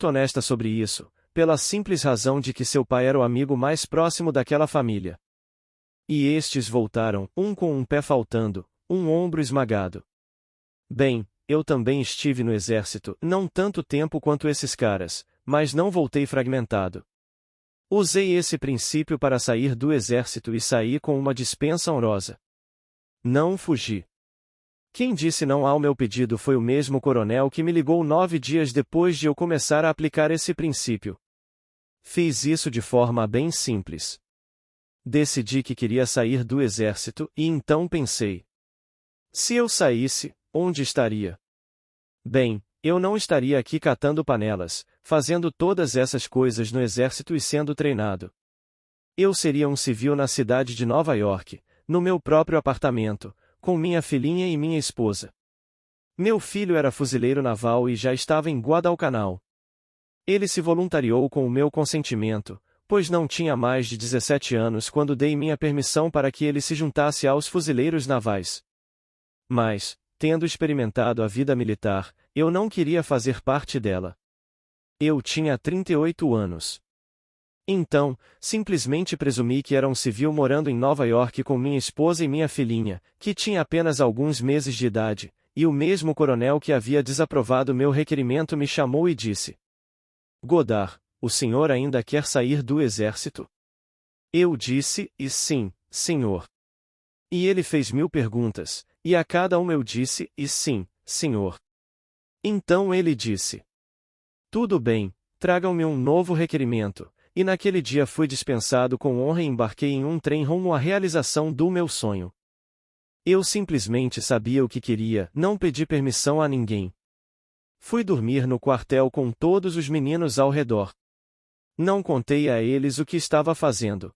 honesta sobre isso, pela simples razão de que seu pai era o amigo mais próximo daquela família. E estes voltaram, um com um pé faltando, um ombro esmagado. Bem, eu também estive no exército, não tanto tempo quanto esses caras, mas não voltei fragmentado. Usei esse princípio para sair do exército e saí com uma dispensa honrosa. Não fugi. Quem disse não ao meu pedido foi o mesmo coronel que me ligou 9 dias depois de eu começar a aplicar esse princípio. Fiz isso de forma bem simples. Decidi que queria sair do exército e então pensei: se eu saísse, onde estaria? Bem, eu não estaria aqui catando panelas, fazendo todas essas coisas no exército e sendo treinado. Eu seria um civil na cidade de Nova York, no meu próprio apartamento, com minha filhinha e minha esposa. Meu filho era fuzileiro naval e já estava em Guadalcanal. Ele se voluntariou com o meu consentimento, pois não tinha mais de 17 anos quando dei minha permissão para que ele se juntasse aos fuzileiros navais. Mas, tendo experimentado a vida militar, eu não queria fazer parte dela. Eu tinha 38 anos. Então, simplesmente presumi que era um civil morando em Nova York com minha esposa e minha filhinha, que tinha apenas alguns meses de idade, e o mesmo coronel que havia desaprovado meu requerimento me chamou e disse: Godard, o senhor ainda quer sair do exército? Eu disse, e sim, senhor. E ele fez 1000 perguntas, e a cada uma eu disse, e sim, senhor. Então ele disse: Tudo bem, tragam-me um novo requerimento. E naquele dia fui dispensado com honra e embarquei em um trem rumo à realização do meu sonho. Eu simplesmente sabia o que queria, não pedi permissão a ninguém. Fui dormir no quartel com todos os meninos ao redor. Não contei a eles o que estava fazendo.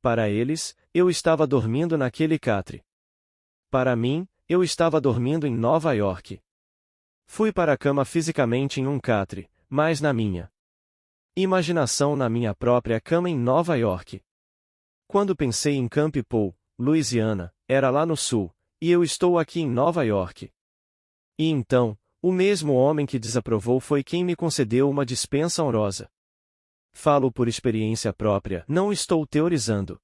Para eles, eu estava dormindo naquele catre. Para mim, eu estava dormindo em Nova York. Fui para a cama fisicamente em um catre, mas na minha imaginação na minha própria cama em Nova York. Quando pensei em Camp Paul, Louisiana, era lá no sul, e eu estou aqui em Nova York. E então, o mesmo homem que desaprovou foi quem me concedeu uma dispensa honrosa. Falo por experiência própria, não estou teorizando.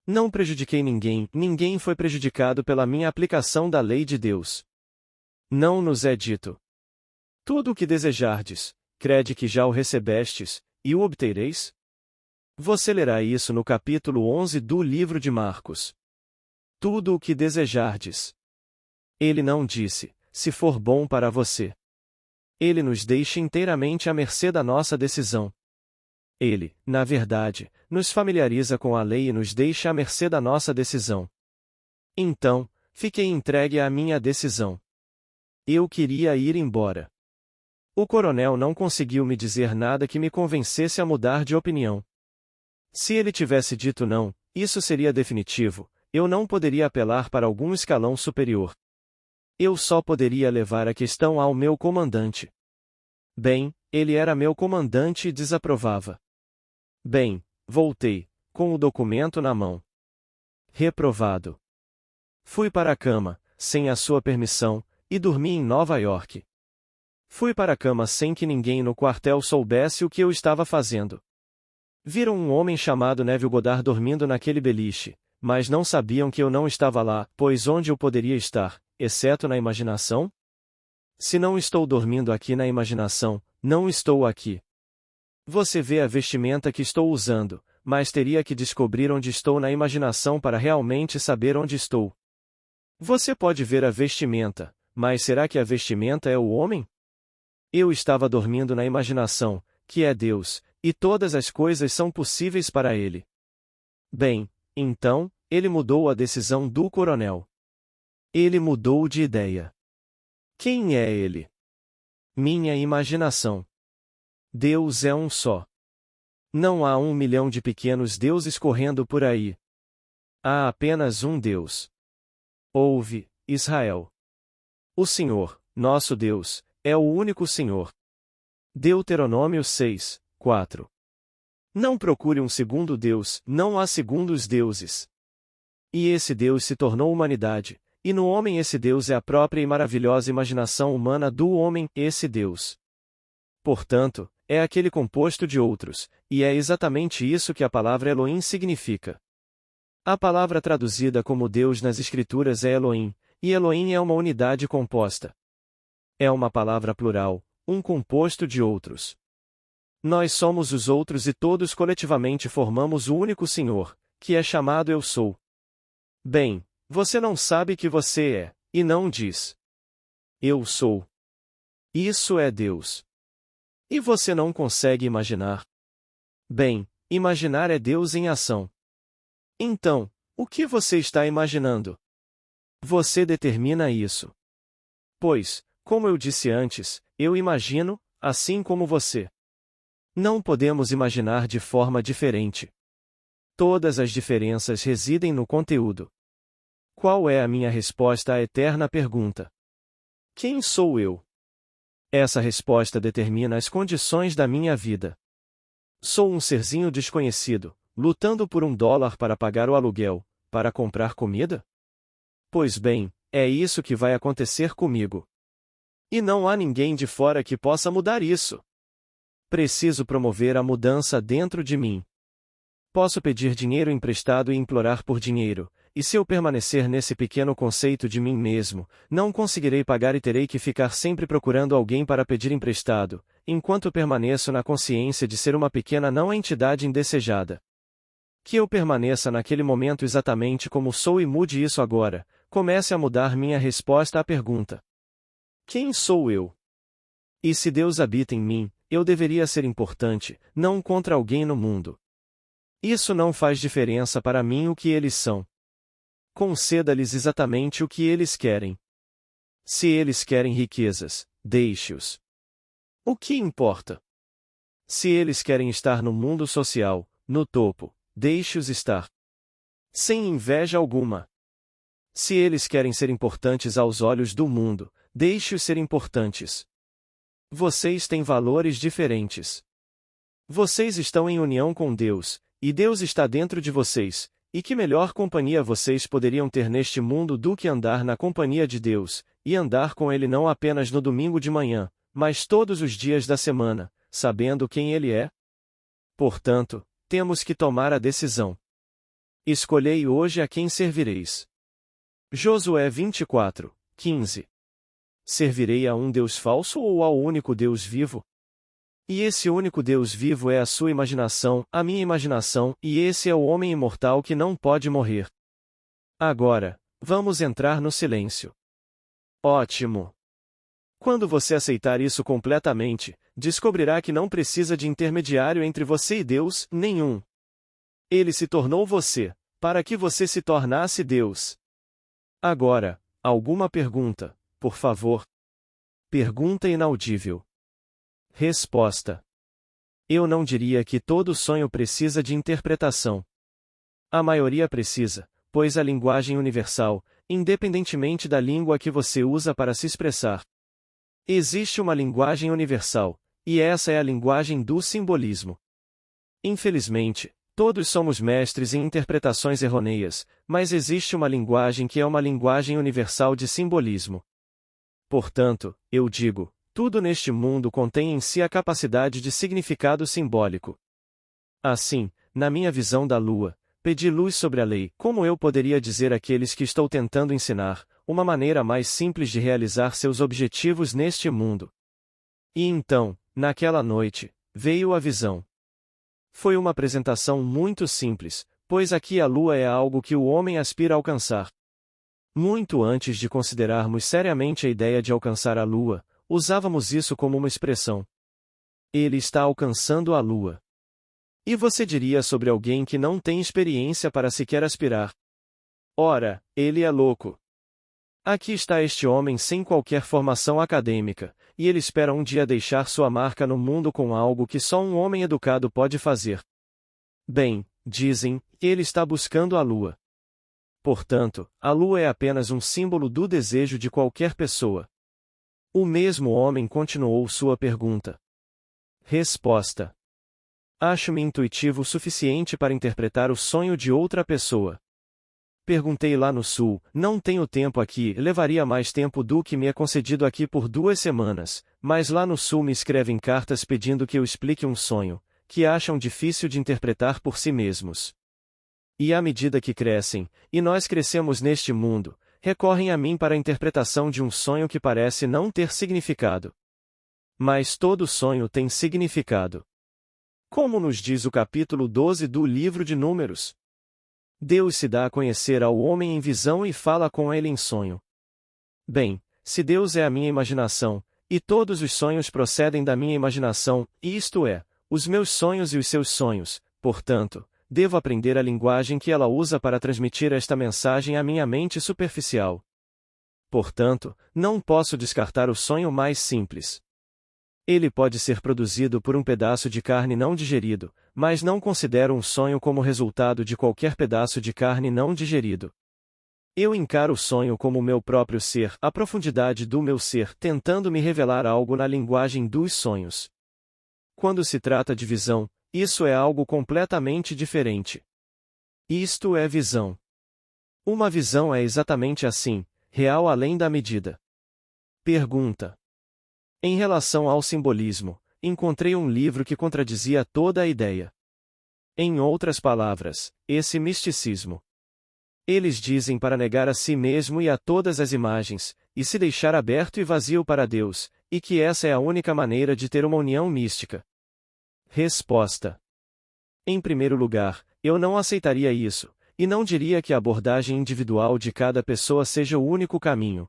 Não prejudiquei ninguém, ninguém foi prejudicado pela minha aplicação da lei de Deus. Não nos é dito: tudo o que desejardes, crede que já o recebestes, e o obtereis? Você lerá isso no capítulo 11 do livro de Marcos. Tudo o que desejardes. Ele não disse, se for bom para você. Ele nos deixa inteiramente à mercê da nossa decisão. Ele, na verdade, nos familiariza com a lei e nos deixa à mercê da nossa decisão. Então, fiquei entregue à minha decisão. Eu queria ir embora. O coronel não conseguiu me dizer nada que me convencesse a mudar de opinião. Se ele tivesse dito não, isso seria definitivo, eu não poderia apelar para algum escalão superior. Eu só poderia levar a questão ao meu comandante. Bem, ele era meu comandante e desaprovava. Bem, voltei, com o documento na mão. Reprovado. Fui para a cama, sem a sua permissão, e dormi em Nova York. Fui para a cama sem que ninguém no quartel soubesse o que eu estava fazendo. Viram um homem chamado Neville Goddard dormindo naquele beliche, mas não sabiam que eu não estava lá, pois onde eu poderia estar, exceto na imaginação? Se não estou dormindo aqui na imaginação, não estou aqui. Você vê a vestimenta que estou usando, mas teria que descobrir onde estou na imaginação para realmente saber onde estou. Você pode ver a vestimenta, mas será que a vestimenta é o homem? Eu estava dormindo na imaginação, que é Deus, e todas as coisas são possíveis para ele. Bem, então, ele mudou a decisão do coronel. Ele mudou de ideia. Quem é ele? Minha imaginação. Deus é um só. Não há 1 milhão de pequenos deuses correndo por aí. Há apenas um Deus. Ouve, Israel. O Senhor, nosso Deus, é o único Senhor. Deuteronômio 6, 4. Não procure um segundo Deus, não há segundos deuses. E esse Deus se tornou humanidade, e no homem esse Deus é a própria e maravilhosa imaginação humana do homem, esse Deus. Portanto, é aquele composto de outros, e é exatamente isso que a palavra Elohim significa. A palavra traduzida como Deus nas Escrituras é Elohim, e Elohim é uma unidade composta. É uma palavra plural, um composto de outros. Nós somos os outros e todos coletivamente formamos o único Senhor, que é chamado Eu Sou. Bem, você não sabe que você é, e não diz: Eu sou. Isso é Deus. E você não consegue imaginar? Bem, imaginar é Deus em ação. Então, o que você está imaginando? Você determina isso. Pois, como eu disse antes, eu imagino, assim como você. Não podemos imaginar de forma diferente. Todas as diferenças residem no conteúdo. Qual é a minha resposta à eterna pergunta? Quem sou eu? Essa resposta determina as condições da minha vida. Sou um serzinho desconhecido, lutando por $1 para pagar o aluguel, para comprar comida? Pois bem, é isso que vai acontecer comigo. E não há ninguém de fora que possa mudar isso. Preciso promover a mudança dentro de mim. Posso pedir dinheiro emprestado e implorar por dinheiro, e se eu permanecer nesse pequeno conceito de mim mesmo, não conseguirei pagar e terei que ficar sempre procurando alguém para pedir emprestado, enquanto permaneço na consciência de ser uma pequena não entidade indesejada. Que eu permaneça naquele momento exatamente como sou e mude isso agora, comece a mudar minha resposta à pergunta: quem sou eu? E se Deus habita em mim, eu deveria ser importante, não contra alguém no mundo. Isso não faz diferença para mim o que eles são. Conceda-lhes exatamente o que eles querem. Se eles querem riquezas, deixe-os. O que importa? Se eles querem estar no mundo social, no topo, deixe-os estar. Sem inveja alguma. Se eles querem ser importantes aos olhos do mundo, deixe-os ser importantes. Vocês têm valores diferentes. Vocês estão em união com Deus, e Deus está dentro de vocês, e que melhor companhia vocês poderiam ter neste mundo do que andar na companhia de Deus, e andar com Ele não apenas no domingo de manhã, mas todos os dias da semana, sabendo quem Ele é? Portanto, temos que tomar a decisão. Escolhei hoje a quem servireis. Josué 24:15. Servirei a um Deus falso ou ao único Deus vivo? E esse único Deus vivo é a sua imaginação, a minha imaginação, e esse é o homem imortal que não pode morrer. Agora, vamos entrar no silêncio. Ótimo! Quando você aceitar isso completamente, descobrirá que não precisa de intermediário entre você e Deus, nenhum. Ele se tornou você, para que você se tornasse Deus. Agora, alguma pergunta, por favor? Pergunta inaudível. Resposta: eu não diria que todo sonho precisa de interpretação. A maioria precisa, pois a linguagem universal, independentemente da língua que você usa para se expressar. Existe uma linguagem universal, e essa é a linguagem do simbolismo. Infelizmente, todos somos mestres em interpretações errôneas, mas existe uma linguagem que é uma linguagem universal de simbolismo. Portanto, eu digo, tudo neste mundo contém em si a capacidade de significado simbólico. Assim, na minha visão da lua, pedi luz sobre a lei. Como eu poderia dizer àqueles que estou tentando ensinar, uma maneira mais simples de realizar seus objetivos neste mundo? E então, naquela noite, veio a visão. Foi uma apresentação muito simples, pois aqui a lua é algo que o homem aspira a alcançar. Muito antes de considerarmos seriamente a ideia de alcançar a lua, usávamos isso como uma expressão. Ele está alcançando a lua. E você diria sobre alguém que não tem experiência para sequer aspirar: ora, ele é louco. Aqui está este homem sem qualquer formação acadêmica, e ele espera um dia deixar sua marca no mundo com algo que só um homem educado pode fazer. Bem, dizem, ele está buscando a lua. Portanto, a lua é apenas um símbolo do desejo de qualquer pessoa. O mesmo homem continuou sua pergunta. Resposta: acho-me intuitivo o suficiente para interpretar o sonho de outra pessoa. Perguntei lá no sul, não tenho tempo aqui, levaria mais tempo do que me é concedido aqui por 2 semanas, mas lá no sul me escrevem cartas pedindo que eu explique um sonho, que acham difícil de interpretar por si mesmos. E à medida que crescem, e nós crescemos neste mundo, recorrem a mim para a interpretação de um sonho que parece não ter significado. Mas todo sonho tem significado. Como nos diz o capítulo 12 do livro de Números? Deus se dá a conhecer ao homem em visão e fala com ele em sonho. Bem, se Deus é a minha imaginação, e todos os sonhos procedem da minha imaginação, isto é, os meus sonhos e os seus sonhos, portanto, devo aprender a linguagem que ela usa para transmitir esta mensagem à minha mente superficial. Portanto, não posso descartar o sonho mais simples. Ele pode ser produzido por um pedaço de carne não digerido, mas não considero um sonho como resultado de qualquer pedaço de carne não digerido. Eu encaro o sonho como o meu próprio ser, a profundidade do meu ser, tentando me revelar algo na linguagem dos sonhos. Quando se trata de visão, isso é algo completamente diferente. Isto é visão. Uma visão é exatamente assim, real além da medida. Pergunta. Em relação ao simbolismo, encontrei um livro que contradizia toda a ideia. Em outras palavras, esse misticismo. Eles dizem para negar a si mesmo e a todas as imagens, e se deixar aberto e vazio para Deus, e que essa é a única maneira de ter uma união mística. Resposta. Em primeiro lugar, eu não aceitaria isso, e não diria que a abordagem individual de cada pessoa seja o único caminho.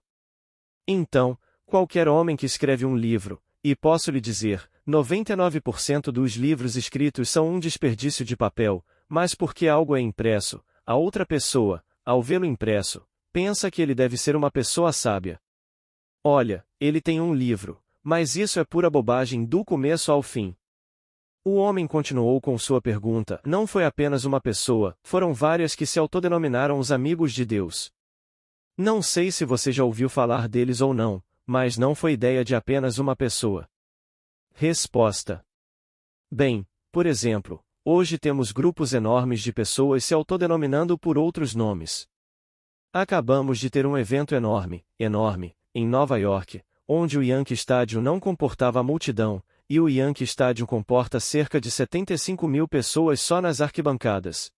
Então, qualquer homem que escreve um livro, e posso lhe dizer, 99% dos livros escritos são um desperdício de papel, mas porque algo é impresso, a outra pessoa, ao vê-lo impresso, pensa que ele deve ser uma pessoa sábia. Olha, ele tem um livro, mas isso é pura bobagem do começo ao fim. O homem continuou com sua pergunta. Não foi apenas uma pessoa, foram várias que se autodenominaram os amigos de Deus. Não sei se você já ouviu falar deles ou não, mas não foi ideia de apenas uma pessoa. Resposta. Bem, por exemplo, hoje temos grupos enormes de pessoas se autodenominando por outros nomes. Acabamos de ter um evento enorme, em Nova York, onde o Yankee Stadium não comportava a multidão, e o Yankee Stadium comporta cerca de 75 mil pessoas só nas arquibancadas.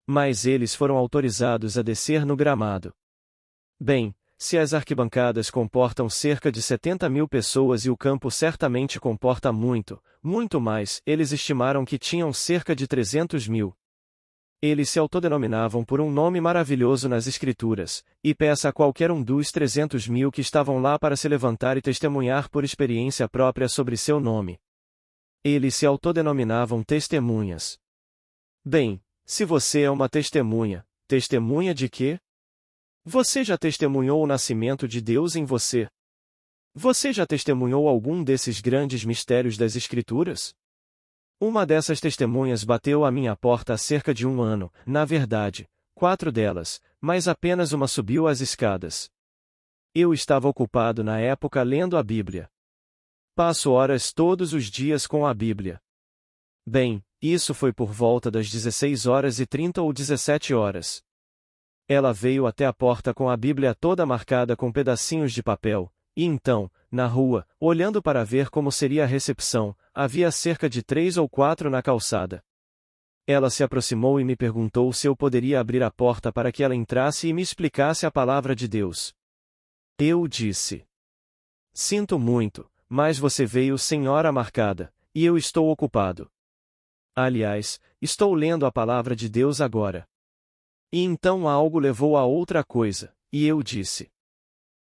Mas eles foram autorizados a descer no gramado. Bem, se as arquibancadas comportam cerca de 70 mil pessoas e o campo certamente comporta muito, muito mais, eles estimaram que tinham cerca de 300 mil. Eles se autodenominavam por um nome maravilhoso nas Escrituras, e peça a qualquer um dos 300 mil que estavam lá para se levantar e testemunhar por experiência própria sobre seu nome. Eles se autodenominavam testemunhas. Bem, se você é uma testemunha, testemunha de quê? Você já testemunhou o nascimento de Deus em você? Você já testemunhou algum desses grandes mistérios das Escrituras? Uma dessas testemunhas bateu à minha porta há cerca de um ano, na verdade, 4 delas, mas apenas uma subiu as escadas. Eu estava ocupado na época lendo a Bíblia. Passo horas todos os dias com a Bíblia. Bem, isso foi por volta das 16h30 ou 17h. Ela veio até a porta com a Bíblia toda marcada com pedacinhos de papel, e então, na rua, olhando para ver como seria a recepção, havia cerca de 3 ou 4 na calçada. Ela se aproximou e me perguntou se eu poderia abrir a porta para que ela entrasse e me explicasse a palavra de Deus. Eu disse: Sinto muito, mas você veio sem hora marcada, e eu estou ocupado. Aliás, estou lendo a palavra de Deus agora. E então algo levou a outra coisa, e eu disse: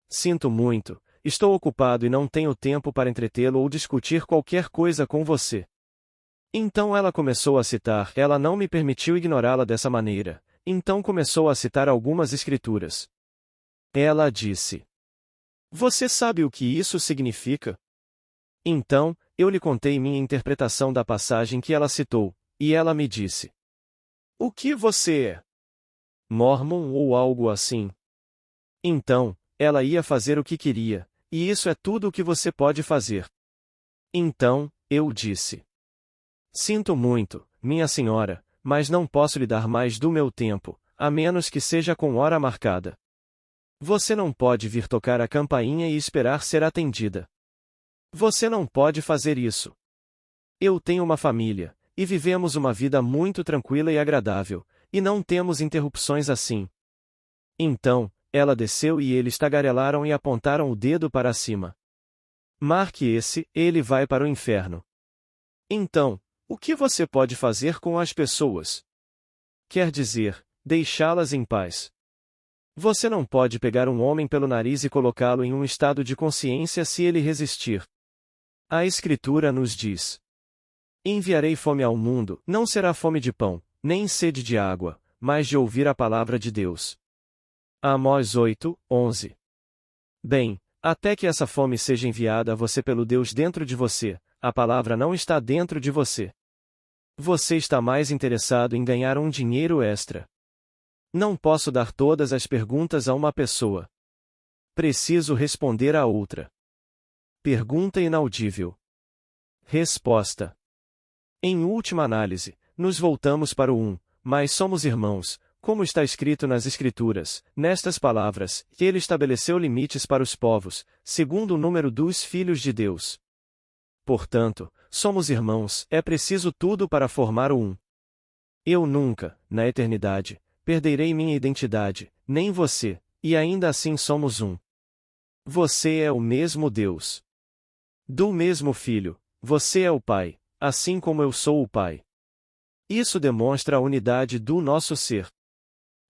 Sinto muito, estou ocupado e não tenho tempo para entretê-lo ou discutir qualquer coisa com você. Então ela começou a citar, ela não me permitiu ignorá-la dessa maneira, então começou a citar algumas escrituras. Ela disse: Você sabe o que isso significa? Então, eu lhe contei minha interpretação da passagem que ela citou, e ela me disse: O que você é? Mórmon ou algo assim? Então, ela ia fazer o que queria, e isso é tudo o que você pode fazer. Então, eu disse: Sinto muito, minha senhora, mas não posso lhe dar mais do meu tempo, a menos que seja com hora marcada. Você não pode vir tocar a campainha e esperar ser atendida. Você não pode fazer isso. Eu tenho uma família, e vivemos uma vida muito tranquila e agradável, e não temos interrupções assim. Então, ela desceu e eles tagarelaram e apontaram o dedo para cima. Marque esse, ele vai para o inferno. Então, o que você pode fazer com as pessoas? Quer dizer, deixá-las em paz. Você não pode pegar um homem pelo nariz e colocá-lo em um estado de consciência se ele resistir. A Escritura nos diz: Enviarei fome ao mundo, não será fome de pão, nem sede de água, mas de ouvir a palavra de Deus. Amós 8:11. Bem, até que essa fome seja enviada a você pelo Deus dentro de você, a palavra não está dentro de você. Você está mais interessado em ganhar um dinheiro extra. Não posso dar todas as perguntas a uma pessoa. Preciso responder a outra. Pergunta inaudível. Resposta. Em última análise, nos voltamos para o mas somos irmãos, como está escrito nas Escrituras, nestas palavras, que ele estabeleceu limites para os povos, segundo o número dos filhos de Deus. Portanto, somos irmãos, é preciso tudo para formar o Eu nunca, na eternidade, perderei minha identidade, nem você, e ainda assim somos Você é o mesmo Deus. Do mesmo Filho, você é o Pai, assim como eu sou o Pai. Isso demonstra a unidade do nosso ser.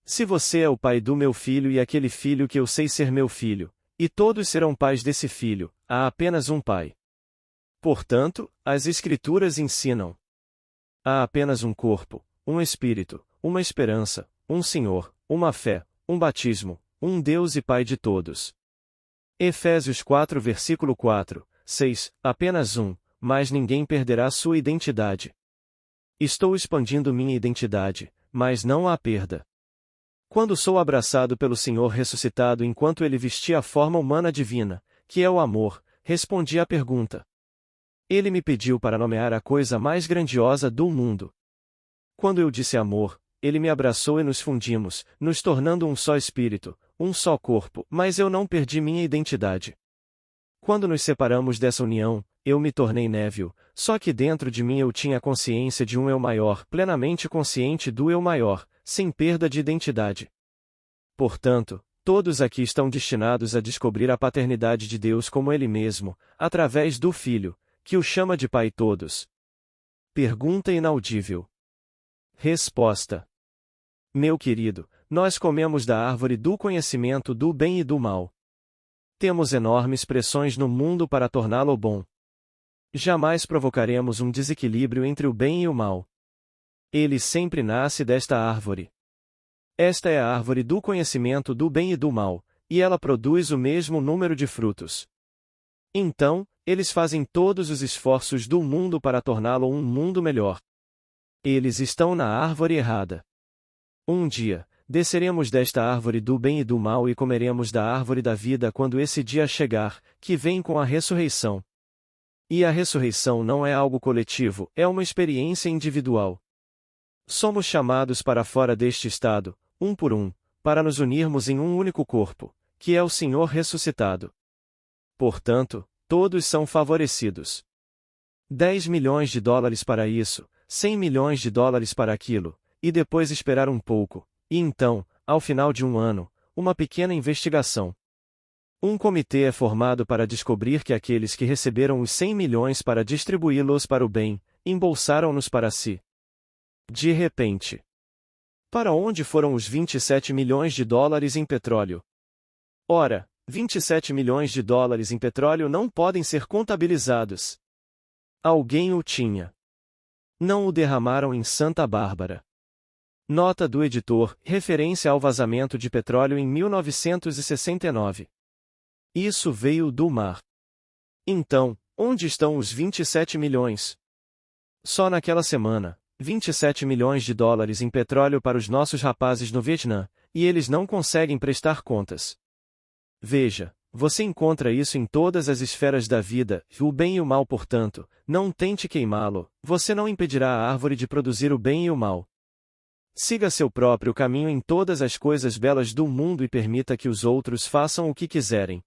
Se você é o pai do meu filho e aquele filho que eu sei ser meu filho, e todos serão pais desse filho, há apenas um pai. Portanto, as Escrituras ensinam. Há apenas um corpo, um espírito, uma esperança, um Senhor, uma fé, um batismo, um Deus e Pai de todos. Efésios 4 versículo 4, 6, apenas mas ninguém perderá sua identidade. Estou expandindo minha identidade, mas não há perda. Quando sou abraçado pelo Senhor ressuscitado enquanto ele vestia a forma humana divina, que é o amor, respondi à pergunta. Ele me pediu para nomear a coisa mais grandiosa do mundo. Quando eu disse amor, ele me abraçou e nos fundimos, nos tornando um só espírito, um só corpo, mas eu não perdi minha identidade. Quando nos separamos dessa união, eu me tornei Neville, só que dentro de mim eu tinha consciência de um eu maior, plenamente consciente do eu maior, sem perda de identidade. Portanto, todos aqui estão destinados a descobrir a paternidade de Deus como Ele mesmo, através do Filho, que o chama de Pai todos. Pergunta inaudível. Resposta. Meu querido, nós comemos da árvore do conhecimento do bem e do mal. Temos enormes pressões no mundo para torná-lo bom. Jamais provocaremos um desequilíbrio entre o bem e o mal. Ele sempre nasce desta árvore. Esta é a árvore do conhecimento do bem e do mal, e ela produz o mesmo número de frutos. Então, eles fazem todos os esforços do mundo para torná-lo um mundo melhor. Eles estão na árvore errada. Um dia, desceremos desta árvore do bem e do mal e comeremos da árvore da vida quando esse dia chegar, que vem com a ressurreição. E a ressurreição não é algo coletivo, é uma experiência individual. Somos chamados para fora deste estado, um por um, para nos unirmos em um único corpo, que é o Senhor ressuscitado. Portanto, todos são favorecidos. 10 milhões de dólares para isso, 100 milhões de dólares para aquilo, e depois esperar um pouco, e então, ao final de um ano, uma pequena investigação. Um comitê é formado para descobrir que aqueles que receberam os 100 milhões para distribuí-los para o bem, embolsaram-nos para si. De repente. Para onde foram os 27 milhões de dólares em petróleo? Ora, 27 milhões de dólares em petróleo não podem ser contabilizados. Alguém o tinha. Não o derramaram em Santa Bárbara. Nota do editor, referência ao vazamento de petróleo em 1969. Isso veio do mar. Então, onde estão os 27 milhões? Só naquela semana, 27 milhões de dólares em petróleo para os nossos rapazes no Vietnã, e eles não conseguem prestar contas. Veja, você encontra isso em todas as esferas da vida, o bem e o mal, portanto, não tente queimá-lo, você não impedirá a árvore de produzir o bem e o mal. Siga seu próprio caminho em todas as coisas belas do mundo e permita que os outros façam o que quiserem.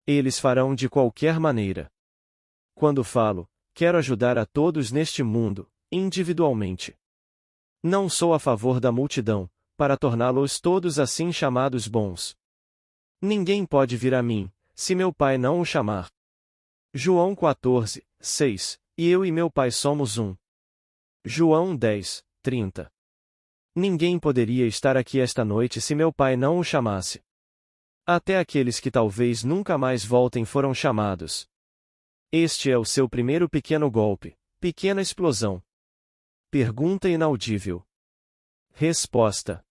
Eles farão de qualquer maneira. Quando falo, quero ajudar a todos neste mundo, individualmente. Não sou a favor da multidão, para torná-los todos assim chamados bons. Ninguém pode vir a mim, se meu Pai não o chamar. João 14, 6, e eu e meu Pai somos um. João 10, 30. Ninguém poderia estar aqui esta noite se meu Pai não o chamasse. Até aqueles que talvez nunca mais voltem foram chamados. Este é o seu primeiro pequeno golpe, pequena explosão. Pergunta inaudível. Resposta.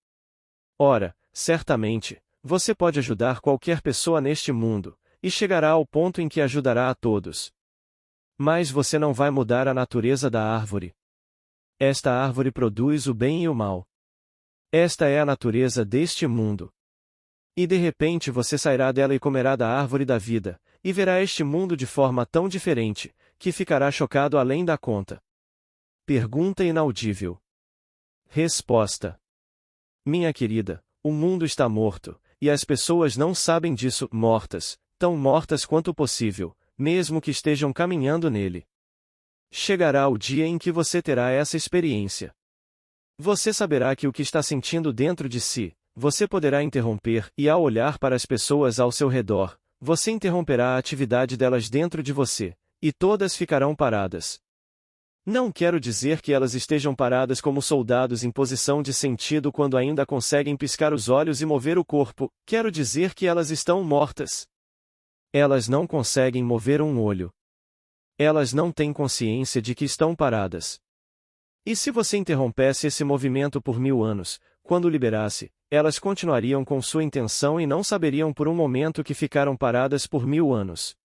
Ora, certamente, você pode ajudar qualquer pessoa neste mundo, e chegará ao ponto em que ajudará a todos. Mas você não vai mudar a natureza da árvore. Esta árvore produz o bem e o mal. Esta é a natureza deste mundo. E de repente você sairá dela e comerá da árvore da vida, e verá este mundo de forma tão diferente, que ficará chocado além da conta. Pergunta inaudível. Resposta. Minha querida, o mundo está morto, e as pessoas não sabem disso, mortas, tão mortas quanto possível, mesmo que estejam caminhando nele. Chegará o dia em que você terá essa experiência. Você saberá que o que está sentindo dentro de si, você poderá interromper, e ao olhar para as pessoas ao seu redor, você interromperá a atividade delas dentro de você, e todas ficarão paradas. Não quero dizer que elas estejam paradas como soldados em posição de sentido quando ainda conseguem piscar os olhos e mover o corpo, quero dizer que elas estão mortas. Elas não conseguem mover um olho. Elas não têm consciência de que estão paradas. E se você interrompesse esse movimento por 1000 anos, quando liberasse, elas continuariam com sua intenção e não saberiam por um momento que ficaram paradas por 1000 anos.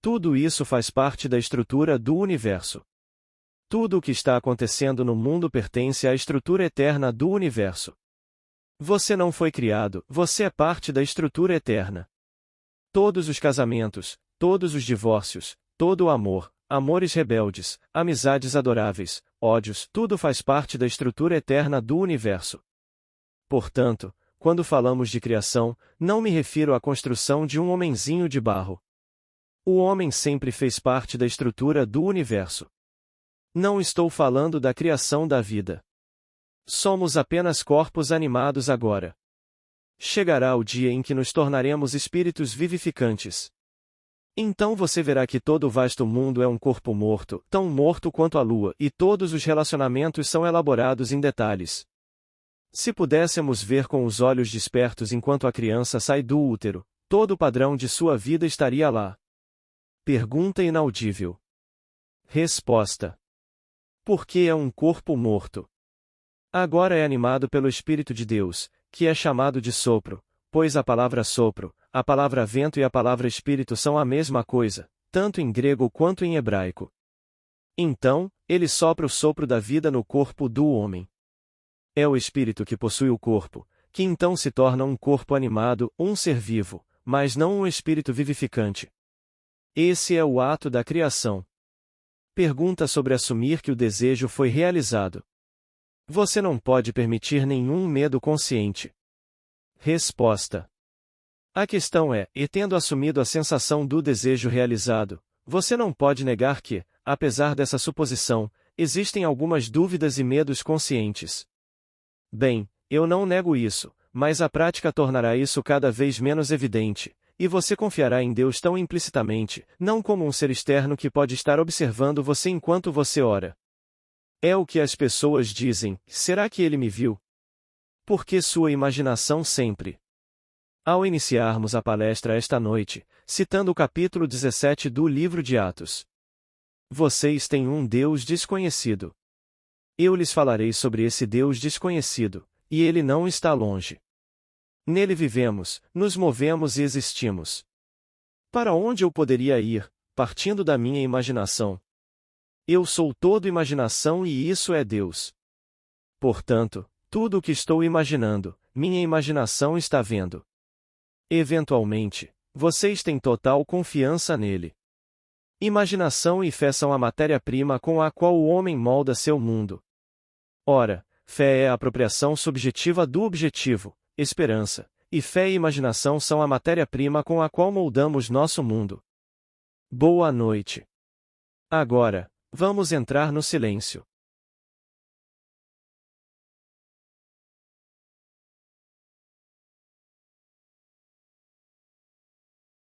Tudo isso faz parte da estrutura do universo. Tudo o que está acontecendo no mundo pertence à estrutura eterna do universo. Você não foi criado, você é parte da estrutura eterna. Todos os casamentos, todos os divórcios, todo o amor, amores rebeldes, amizades adoráveis, ódios, tudo faz parte da estrutura eterna do universo. Portanto, quando falamos de criação, não me refiro à construção de um homenzinho de barro. O homem sempre fez parte da estrutura do universo. Não estou falando da criação da vida. Somos apenas corpos animados agora. Chegará o dia em que nos tornaremos espíritos vivificantes. Então você verá que todo o vasto mundo é um corpo morto, tão morto quanto a lua, e todos os relacionamentos são elaborados em detalhes. Se pudéssemos ver com os olhos despertos enquanto a criança sai do útero, todo o padrão de sua vida estaria lá. Pergunta inaudível. Resposta. Por que é um corpo morto? Agora é animado pelo Espírito de Deus, que é chamado de sopro, pois a palavra sopro, a palavra vento e a palavra espírito são a mesma coisa, tanto em grego quanto em hebraico. Então, ele sopra o sopro da vida no corpo do homem. É o espírito que possui o corpo, que então se torna um corpo animado, um ser vivo, mas não um espírito vivificante. Esse é o ato da criação. Pergunta sobre assumir que o desejo foi realizado. Você não pode permitir nenhum medo consciente. Resposta. A questão é, e tendo assumido a sensação do desejo realizado, você não pode negar que, apesar dessa suposição, existem algumas dúvidas e medos conscientes. Bem, eu não nego isso, mas a prática tornará isso cada vez menos evidente, e você confiará em Deus tão implicitamente, não como um ser externo que pode estar observando você enquanto você ora. É o que as pessoas dizem, será que ele me viu? Porque sua imaginação sempre. Ao iniciarmos a palestra esta noite, citando o capítulo 17 do livro de Atos. Vocês têm um Deus desconhecido. Eu lhes falarei sobre esse Deus desconhecido, e ele não está longe. Nele vivemos, nos movemos e existimos. Para onde eu poderia ir, partindo da minha imaginação? Eu sou todo imaginação e isso é Deus. Portanto, tudo o que estou imaginando, minha imaginação está vendo. Eventualmente, vocês têm total confiança nele. Imaginação e fé são a matéria-prima com a qual o homem molda seu mundo. Ora, fé é a apropriação subjetiva do objetivo, esperança, e fé e imaginação são a matéria-prima com a qual moldamos nosso mundo. Boa noite. Agora, vamos entrar no silêncio.